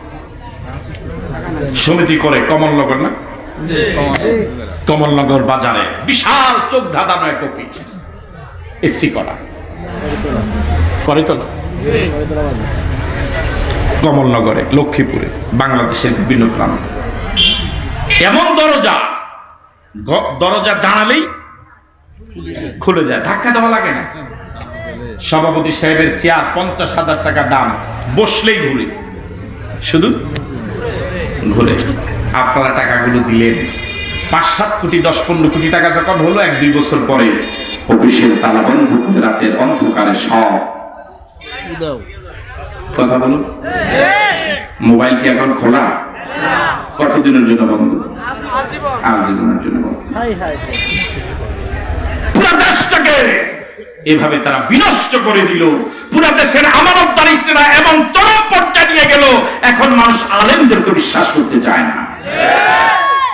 সমিতি করে কমলনগর, না কমলনগর বাজারে বিশাল চোখ ধাঁধানো এক অফিস এসি করা করে তো, কমলনগরে, লক্ষ্মীপুরে, বাংলাদেশের বিভিন্ন প্রান্তে। এমন দরজা দাঁড়ালেই খুলে যায়, ধাক্কা দেওয়া লাগে না। সভাপতি সাহেবের চেয়ার 50,000 টাকা দাম, বসলেই ঘুরে, শুধু ঘুরে। আপনারা টাকাগুলো দিলেন, 5-7 কোটি 10-15 কোটি টাকা যখন হলো, 1-2 বছর পরে অফিসের তালা বন্ধ করে রাতের অন্ধকারে সব কথা বলুন। মোবাইল কি এখন খোলা? কতদিনের জন্য বন্ধ? আজীবনের জন্য বন্ধ। পুরো দেশটাকে এভাবে তারা বিনষ্ট করে দিল। পুরো দেশের আমানতদারিত্বরা এমন চরম পর্যায়ে নিয়ে গেল, এখন মানুষ আলেমদেরকে বিশ্বাস করতে চায় না।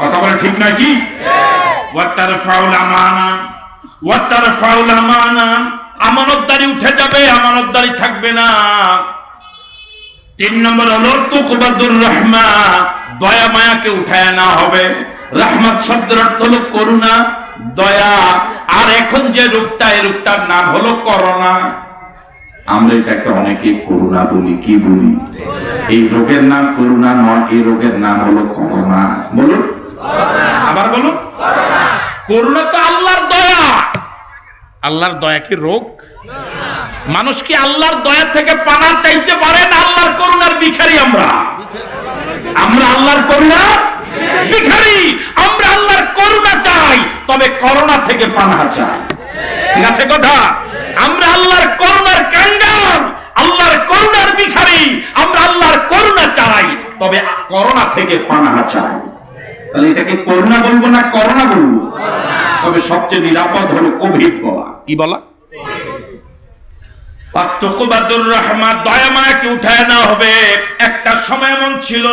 কথা বলে ঠিক নয় কি? আমানতদারি উঠে যাবে, আমানতদারি থাকবে না। 3 নম্বর হলো তুকবাদুর রাহমা, দয়া মায়াকে উঠায় না হবে। রহমত শব্দের অর্থ হলো করুণা, দয়া। আর এখন যে রূপটা, এই রূপটার নাম হলো করোনা। আমরা এটাকে অনেকে করুণা বলি, কি বলি? এই রোগের নাম করুণা নয়, এই রোগের নাম হলো করোনা। বলুন, আবার বলুন। করুণা তো আল্লাহর দয়া। আল্লাহর দয়া কি রোগ? মানুষ কি আল্লাহর দয়া থেকে পানা চাইতে পারে না? আল্লাহর করুণার ভিখারি আমরা। আমরা আল্লাহর করুণা ভিখারি। আমরা আল্লাহর করুণা চাই, তবে করোনা থেকে পানা চাই। ঠিক আছে কথা? আমরা আল্লাহর করুণার কাঙ্গাল, আল্লাহর করুণার ভিখারি। আমরা আল্লাহর করুণা চাই, তবে করোনা থেকে পানা চাই। তাহলে এটাকে করুণা বলবো না করোনা বলবো? তবে সবচেয়ে নিরাপদ হলো কোভিড বলা। কি বলা? তুকবাদুর রাহমা, দয়া মায়াকে উঠায় না হবে। একটা সময় এমন ছিল,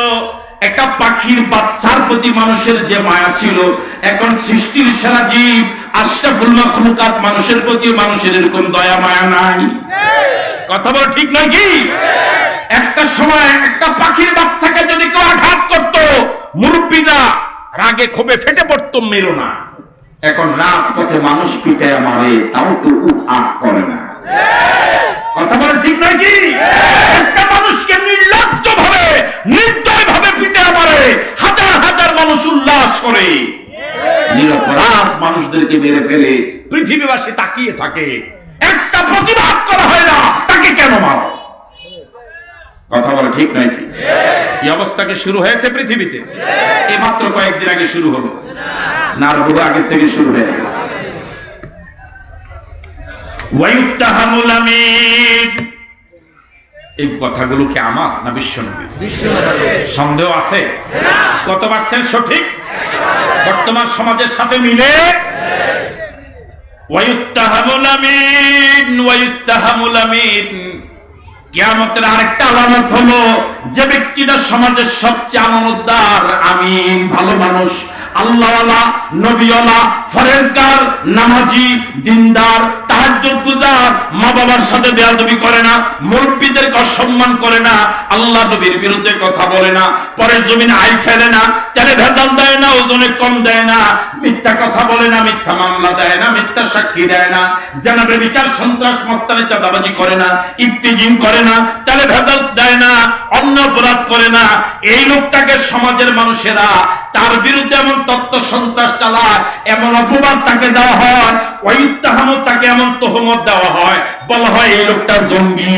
একটা পাখির বাচ্চার প্রতি মানুষের যে মায়া ছিল, এখন সৃষ্টির সেরা জীব আশরাফুল মাখলুকাত মানুষের প্রতি মানুষের এরকম দয়া মায়া নাই। কথা বলা ঠিক নয় কি? একটা সময় একটা পাখির বাচ্চাকে যদি কেউ আঘাত করত, মুরব্বীরা রাগে ক্ষোভে ফেটে পড়তো, মেরো না। এখন রাজপথে মানুষ পিটায় মারে, তাও কেউ উৎআত করে না। কথা বলা ঠিক নয় কি? একটা মানুষকে নির্লজ্জ ভাবে, নির্দয় ভাবে পিটায় মারে, হাজার হাজার মানুষ উল্লাস করে। নিরপরাধ মানুষদেরকে মেরে ফেলে, পৃথিবীবাসী তাকিয়ে থাকে, একটা প্রতিবাদ করা হয় না, তাকে কেন মারো? কথা বলা ঠিক নয় কি? এই অবস্থাকে শুরু হয়েছে পৃথিবীতে, এই মাত্র কয়েকদিন আগে শুরু হলো না, আর বহু আগে থেকে শুরু হয়ে গেছে। ওয়ায়ুত্তাহামুল আমিন, এই কথাগুলো কি আমার না বিশ্বনবীর? সন্দেহ আছে? কত পার্সেন্ট সঠিক? বর্তমান সমাজের সাথে মিলে ওয়ায়ুত্তাহামুল আমিন, ওয়ায়ুত্তাহামুল আমিন। কিয়ামতের আরেকটা আলামত হলো, যে ব্যক্তিটা সমাজের সবচেয়ে আমানতদার, আমিন, ভালো মানুষ, আল্লাহওয়ালা, নবীওয়ালা, ফরেজগার, নামাজি, দিনদার, তাহাজ্জুদ গুজার, মা বাবার সাথে বেয়াদবি করে না, মুরব্বীদেরকে অসম্মান করে না, আল্লাহ নবীর বিরুদ্ধে কথা বলে না, পরের জমিন আইল ফেলে না, তেলে ভেজাল দেয় না, ওজনে কম দেয় না, মিথ্যা কথা বলে না, মিথ্যা মামলা দেয় না, মিথ্যা সাক্ষী দেয় না, জেনাবে বিচার, সন্ত্রাস, মস্তানি, চাঁদাবাজি করে না, ইফতিজিং করে না, তেলে ভেজাল দেয় না, অন্য অপরাধ করে না। এই লোকটাকে সমাজের মানুষেরা তার বিরুদ্ধে এমন তত্ত্ব সন্ত্রাস চালায়, এমন অপবাদ তাকে দেওয়া হয়, ওয়াইত্তাহামু, তাকে এমন তহমত দেওয়া হয়, বলা হয় এই লোকটা জঙ্গি,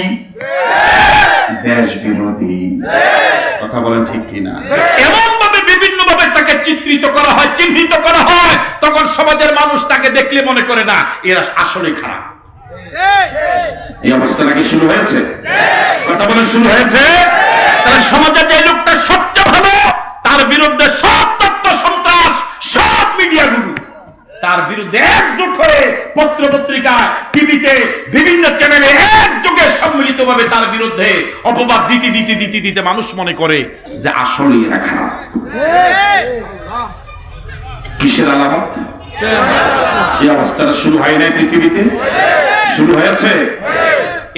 দেশ বিরোধী। কথা বলেন ঠিক কিনা? এমন ভাবে বিভিন্ন ভাবে তাকে চিত্রিত করা হয়, চিহ্নিত করা হয়, তখন সমাজের মানুষ তাকে দেখলে মনে করে না এরা আসলে খারাপ। এই অবস্থা নাকি শুরু হয়েছে? কথা বলেন শুরু হয়েছে? তাহলে সমাজে যে লোকটা সবচেয়ে ভালো, তার বিরুদ্ধে সব তত্ত্ব সন্ত্রাস, সব মিডিয়াগুলো তার বিরুদ্ধে একজোট হয়ে পত্র পত্রিকা, টিভিতে, বিভিন্ন চ্যানেলে একযোগে সম্মিলিত ভাবে তার বিরুদ্ধে অপবাদ দিতে দিতে দিতে দিতে মানুষ মনে করে যে আসলে এরা খারাপ। কিসের আলামত? এই অবস্থাটা শুরু হয় নাই পৃথিবীতে? শুরু হয়েছে।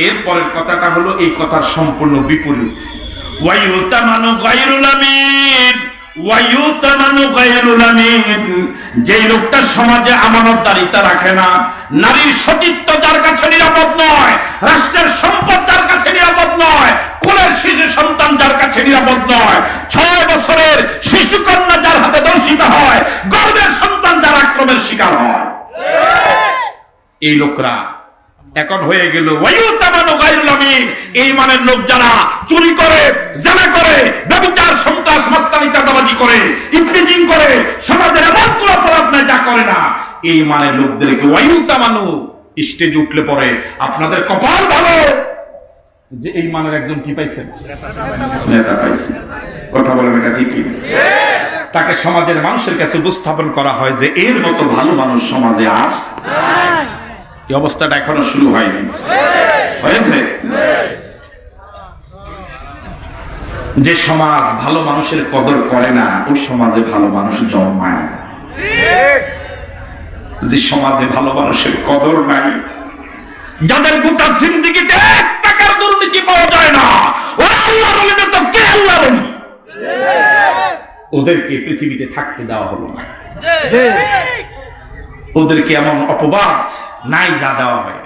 এরপরের কথাটা হলো এই কথার সম্পূর্ণ বিপরীত। ওয়ায়ুতামানু গায়রুল আমিন, ওয়ায়ুতামানু গায়রুল আমিন। যে লোকটা সমাজে আমানতদারিতা রাখে না, নারীর সতীত্ব যার কাছে নিরাপদ নয়, রাষ্ট্রের সম্পদ যার কাছে নিরাপদ নয়, কোলের শিশু সন্তান যার কাছে নিরাপদ নয়, 6 বছরের শিশু কন্যা যার হাতে দংশিত হয়, গর্ভের সন্তান যার আক্রমণের শিকার হয়, এই লোকরা এখন হয়ে গেল ওয়ায়ুতামানু গায়রুল আমিন। এই মানের লোক যারা চুরি করে, জানা করে, ব্যভিচার, সন্ত্রাস, মাস্তানি, চাঁদাবাজি করে, ইফতিজিং করে, সমাজের এমন কোন অপরাধ নাই যা করে না, এই মানের লোকদেরকে ওয়ায়ুতামানু, স্টেজ উঠলে পরে আপনাদের কপাল ভালো যে এই মানের একজন কি পাইছেন, নেতা পাইছেন। কথা বলেন এটা ঠিক কি? তাকে সমাজের মানুষের কাছে উপস্থাপন করা হয় যে এর মতো ভালো মানুষ সমাজে আর এই অবস্থাটা এখনো শুরু হয়নি, হয়েছে? যে সমাজ ভালো মানুষের কদর করে না ওই সমাজে ভালো মানুষ জন্মায় না। যে সমাজে ভালো মানুষের কদর নাই, যাদের গোটা জিন্দেগিতে 1 টাকার দুর্নীতি পাওয়া যায় না, ওরা আল্লাহর ওলি না তো কে আল্লাহর ওলি? ওদেরকে পৃথিবীতে থাকতে দেওয়া হলো না, ওদেরকে এমন অপবাদ নাই যা দেওয়া হয়।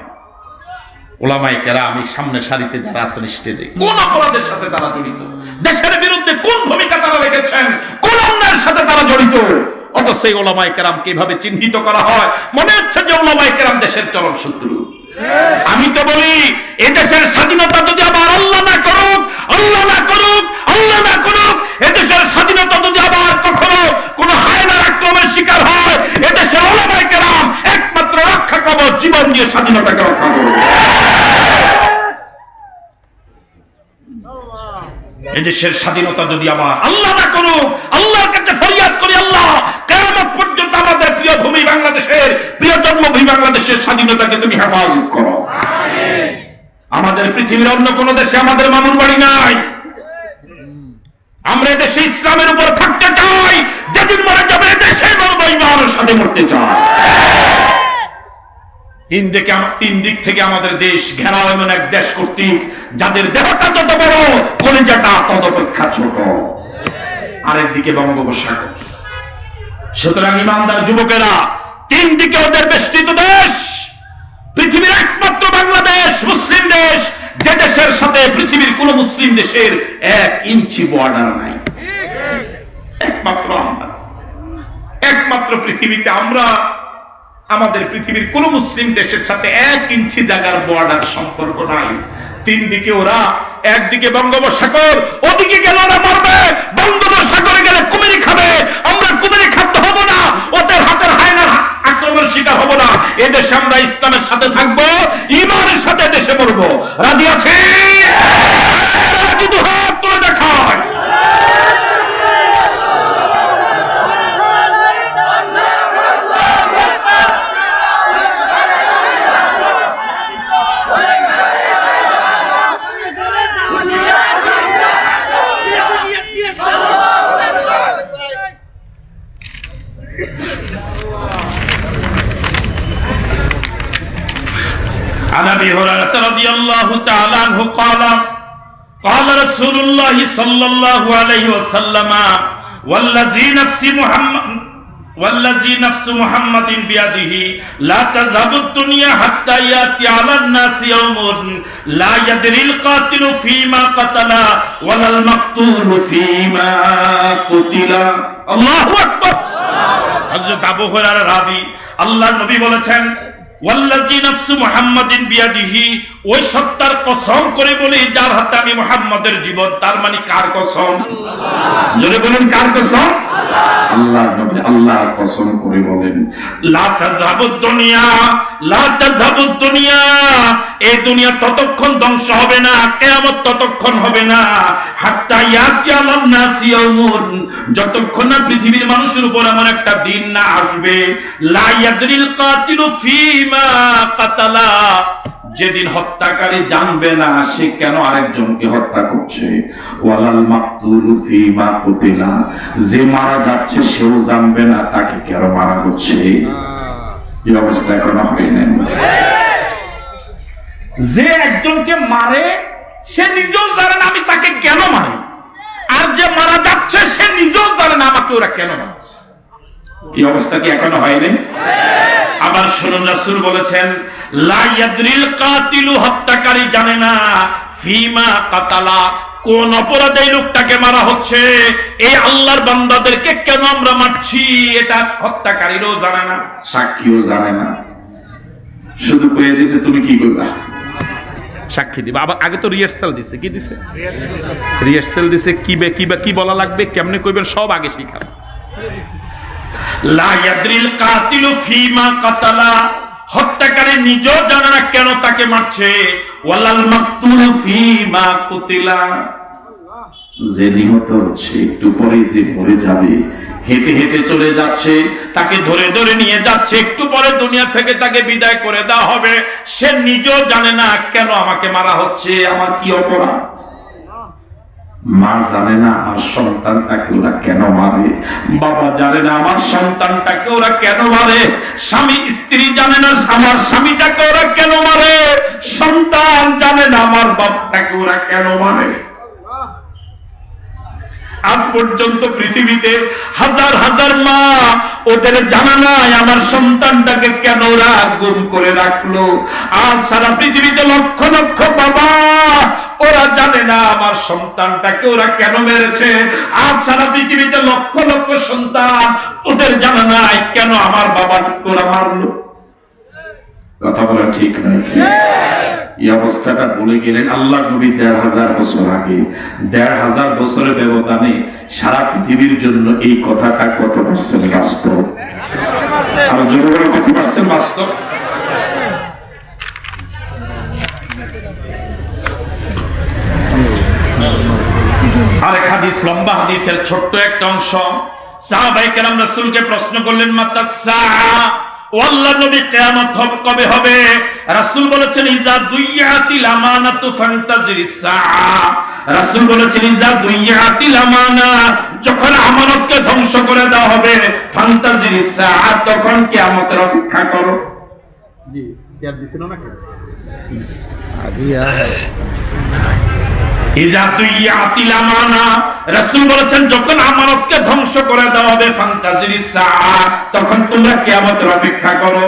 ওলামায়ে কেরাম সামনের সারিতে যারা আছেন স্টেজে, কোন অপরাধের সাথে তারা জড়িত, দেশের বিরুদ্ধে কোন ভূমিকা তারা রেখেছেন, কোন অন্যায়ের সাথে তারা জড়িত, অথচ সেই ওলামায়ে কেরামকে কিভাবে চিহ্নিত করা হয়, মনে হচ্ছে যে ওলামায়ে কেরাম দেশের চরম শত্রু। আমি তো বলি এই দেশের স্বাধীনতা যদি আবার আল্লাহ না করুক, আল্লাহ না করুক, আল্লাহ না করুক, এদেশের স্বাধীনতা যদি আবার কখনো কোন হায়নার আক্রমণের শিকার হয়, এদেশের ওলামায়ে কেরাম একমাত্র রক্ষা কবচ, জীবন দিয়ে স্বাধীনতাকে রক্ষা করবে। এদেশের স্বাধীনতা যদি আবার আল্লাহ না করুক, আল্লাহর কাছে ফরিয়াদ করি, আল্লাহ কিয়ামত পর্যন্ত আমাদের প্রিয় ভূমি বাংলাদেশের, প্রিয় জন্মভূমি বাংলাদেশের স্বাধীনতাকে তুমি হেফাজত করো। আমিন। আমাদের পৃথিবীর অন্য কোন দেশে আমাদের মামুর বাড়ি নাই, আমরা দেশে ইসলামের উপর থাকতে চাই, যেদিন মরে যাবে দেশে মরবো, ইমানের সাথে মরতে চাই। তিন দিক থেকে আমাদের দেশ ঘেরাও, এমন এক দেশ কর্তৃক যাদের দেহটা যত বড় কলিজাটা তদপেক্ষা ছোট, আরেকদিকে বঙ্গোপসাগর। সুতরাং ইমানদার যুবকেরা, তিন দিকে ওদের বেষ্টিত দেশ, পৃথিবীর একমাত্র বাংলাদেশ মুসলিম দেশ, যে দেশের সাথে পৃথিবীর কোন মুসলিম দেশের 1 ইঞ্চি বর্ডার নাই। একমাত্র আমরা, একমাত্র পৃথিবীতে আমরা, আমাদের পৃথিবীর কোন মুসলিম দেশের সাথে 1 ইঞ্চি জায়গার বর্ডার সম্পর্ক নাই। তিন দিকে ওরা, একদিকে বঙ্গোপসাগর, ওদিকে গেলে ওরা মারবে, বঙ্গোপসাগরে গেলে কুমিরি খাবে, আমরা কুমিরি খাদ্য হব না, ওদের হাতের হায়নার আক্রমণের শিকার হব না। এদেশে আমরা ইসলামের সাথে থাকবো, ইমানের সাথে দেশে মরবো। রাজি আছে? রাজি তো হাত তুলে দেখায়। عن ابي هريره رضي الله تعالى عنه قال قال رسول الله صلى الله عليه وسلم والذي نفس محمد بيده لا تذهب الدنيا حتى ياتي على الناس يوم لا يدري القاتل فيما قتل ولا المقتول فيما قتل। الله اكبر। হযরত আবু হুরায়রা রাবি, আল্লাহর নবী বলেছেন, ওয়াল্লাযী নাফসু মুহাম্মাদিন বিয়াদিহি, ওই সত্তার কসম করে বলি যার হাতে আমি মুহাম্মাদের জীবন। তার মানে কার কসম? আল্লাহ। জোরে বলেন কার কসম? আল্লাহ। আল্লাহর নবী আল্লাহর কসম করে বলেন, লা তাযহাবুদ দুনিয়া, লা তাযহাবুদ দুনিয়া, এই দুনিয়া ততক্ষণ ধ্বংস হবে না, কিয়ামত ততক্ষণ হবে না, হাত্তা ইয়াতি আলান নাসি ইয়াউমুন, যতক্ষণ না পৃথিবীর মানুষের উপর এমন একটা দিন না আসবে, লা ইয়াদরিল কাতিলু ফীমা কাতালা, যেদিন হত্যাকারী জানবে না সে কেন আরেকজনকে হত্যা করছে, ওয়ালাল মাকতুলু ফীমা কুতিলা, যে মারা যাচ্ছে সেও জানবে না তাকে কেন মারা হচ্ছে। এই অবস্থা এখনো হয়নি। যে একজনকে মারে সে নিজেও জানে না আমি তাকে কেন মারি, আর যে মারা যাচ্ছে সে নিজেও জানে না আমাকে ওরা কেন মারছে। এই অবস্থা কি এখনো হয়নি? আবার শুনুন, রাসূল বলেছেন, লা ইয়াদরিল কাতিলু, হত্যাকারী জানে না, ফীমা কাতালা, কোন অপরাধে লোকটাকে মারা হচ্ছে, এই আল্লাহর বান্দাদেরকে কেন আমরা মারছি এটা হত্যাকারীরও জানে না, সাক্ষীও জানে না। শুধু কয়ে দিছে তুমি কি করবা, সাক্ষী দিবা। আবার আগে তো রিহার্সাল দিছে, কি দিছে? রিহার্সাল দিছে, কি বলা লাগবে, কেমনে কইবেন সব আগে শিখাবে। লা ইয়াদরিল কাতিলু ফীমা কাতালা, হত্যাকারী নিজেও জানে না কেন তাকে মারছে। ওয়ালাল মাকতুলু ফীমা কুতিলা, যে নিহত হচ্ছে একটু পরে যে মরে যাবে, হেঁটে হেঁটে চলে যাচ্ছে, তাকে ধরে ধরে নিয়ে যাচ্ছে, একটু পরে দুনিয়া থেকে তাকে বিদায় করে দেওয়া হবে, সে নিজেও জানে না কেন আমাকে মারা হচ্ছে, আমার কি অপরাধ। মা জানে না আমার সন্তানটাকে ওরা কেন মারে, বাবা জানে না আমার সন্তানটাকে ওরা কেন মারে, স্বামী স্ত্রী জানে না আমার স্বামীটাকে ওরা কেন মারে, সন্তান জানে না আমার বাপটাকে ওরা কেন মারে। আজ পর্যন্ত পৃথিবীতে হাজার হাজার মা ওদের জানা নাই আমার সন্তানটাকে কেন ওরা গুম করে রাখলো। আজ সারা পৃথিবীতে লক্ষ লক্ষ বাবা ওরা জানে না আমার সন্তানটাকে ওরা কেন মেরেছে। আজ সারা পৃথিবীতে লক্ষ লক্ষ সন্তান ওদের জানা নাই কেন আমার বাবাকে ওরা মারলো। কথা বলা ঠিক নয়। এই অবস্থাটা বলে গেলেন আল্লাহ নবী ১৫০০ বছর আগে। ১৫০০ বছরের ব্যবধানে সারা পৃথিবীর জন্য এই কথাটা কত পার্সেন্ট বাস্তব? আরো জোরে বলে কত পার্সেন্ট বাস্তব? আরেক হাদিস, লম্বা হাদিসের ছোট্ট একটা অংশ। সাহাবায়ে কেরাম রাসূলকে প্রশ্ন করলেন মাতা সাআ, ও আল্লাহর নবী কিয়ামত কবে হবে? রাসূল বলেছেন ইজা দুইয়াতিল আমানাতু ফান্তাজিরিস সাআ। রাসূল বলেছেন ইজা দুইয়াতিল আমানা, যখন আমানতকে ধ্বংস করে দেওয়া হবে, ফান্তাজিরিস সাআ, তখন কিয়ামতের অপেক্ষা করো। জি ইয়ার দিছেন না কি আদিয়া ইজা দুইয়াতিল আমানা, রাসূল বলেছেন যখন আমানতকে ধ্বংস করে দেওয়া হবে, ফান্তাজিরিস সাআ, তখন তোমরা কিয়ামতের অপেক্ষা করো।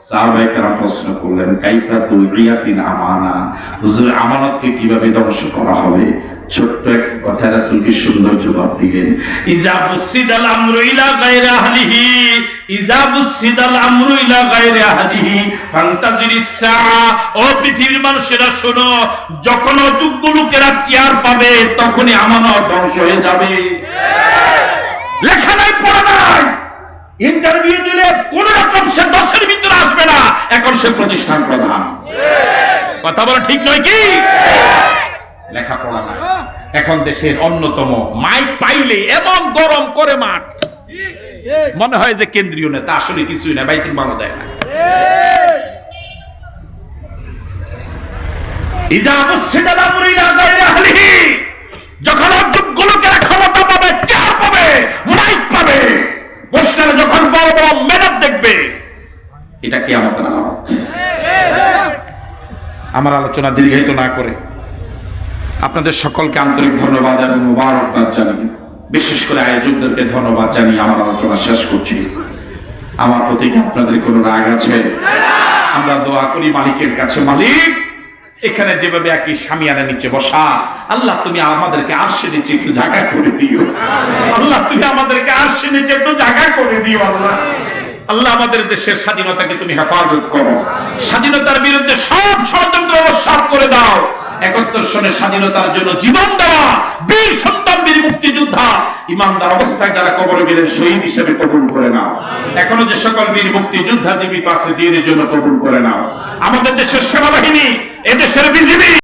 সাহাবায়ে কেরাম প্রশ্ন করলেন কাইফা দুইয়াতিল আমানা, হুজুর আমানতকে কিভাবে ধ্বংস করা হবে? ছোট্ট এক কথা রাসূল কি সুন্দর জবাব দিলেন, ইজা বুসিদাল আমরু ইলা গায়রি আহলিহি, ইজা বুসিদাল আমরু ইলা গায়রি আহলিহি ফান্তাজিরিস সাআ। ও পৃথিবীর মানুষেরা শোনো, যখন অযোগ্য লোকেরা চেয়ার পাবে তখনই আমানত ধ্বংস হয়ে যাবে। লেখা নাই, পড়া নাই, ইন্টারভিউ দিলে কোন রকম সে 10 এর ভিতরে আসবে না, এখন সে প্রতিষ্ঠান প্রধান। কথা বলা ঠিক নয় কি? লেখাপড়া না, এখন দেশের অন্যতম, মাইক পাইলে এবং গরম করে মাঠ, মনে হয় যে কেন্দ্রীয় নেতা, আসলে কিছুই না, বাইতুল মালও দেয় না। ইজা বুসিদাল আমরু ইলা গায়রি আহলিহি, যখন অযোগ্য লোকেরা ক্ষমতা পাবে, চেয়ার পাবে, মাইক পাবে, পোস্টারে যখন বড় বড় মেহনত দেখবে, এটা কিয়ামতের আলামত। আমার আলোচনা দীর্ঘায়িত না করে আপনাদের সকলকে আন্তরিক ধন্যবাদ এবং মোবারকবাদ জানাই, বিশেষ করে আয়োজকদেরকে ধন্যবাদ জানিয়ে আমার আলোচনা শেষ করছি। আমার প্রতি আপনাদের কোনো রাগ আছে? আমরা দোয়া করি মালিকের কাছে, মালিক এখানে যেভাবে একই শামিয়ানার নিচে বসা, আল্লাহ তুমি আমাদেরকে আরশের নিচে একটু জায়গা করে দিও। আল্লাহ তুমি আমাদেরকে আরশের নিচে একটু জায়গা করে দিও। আল্লাহ আল্লাহ আমাদের দেশের স্বাধীনতাকে তুমি হেফাজত করো, স্বাধীনতার বিরুদ্ধে সব ষড়যন্ত্র অবসান করে দাও। ৭১ সনের স্বাধীনতার জন্য জীবন দেওয়া বীর সন্তান, বীর মুক্তিযোদ্ধা, ইমানদার অবস্থায় যারা কবরে গেলেন শহীদ হিসেবে কবুল করে নাও। এখনো যে সকল বীর মুক্তিযোদ্ধা জীবিত আছে, দিনের জন্য কবুল করে নাও। আমাদের দেশের সেনাবাহিনী, এদেশের বিজিবি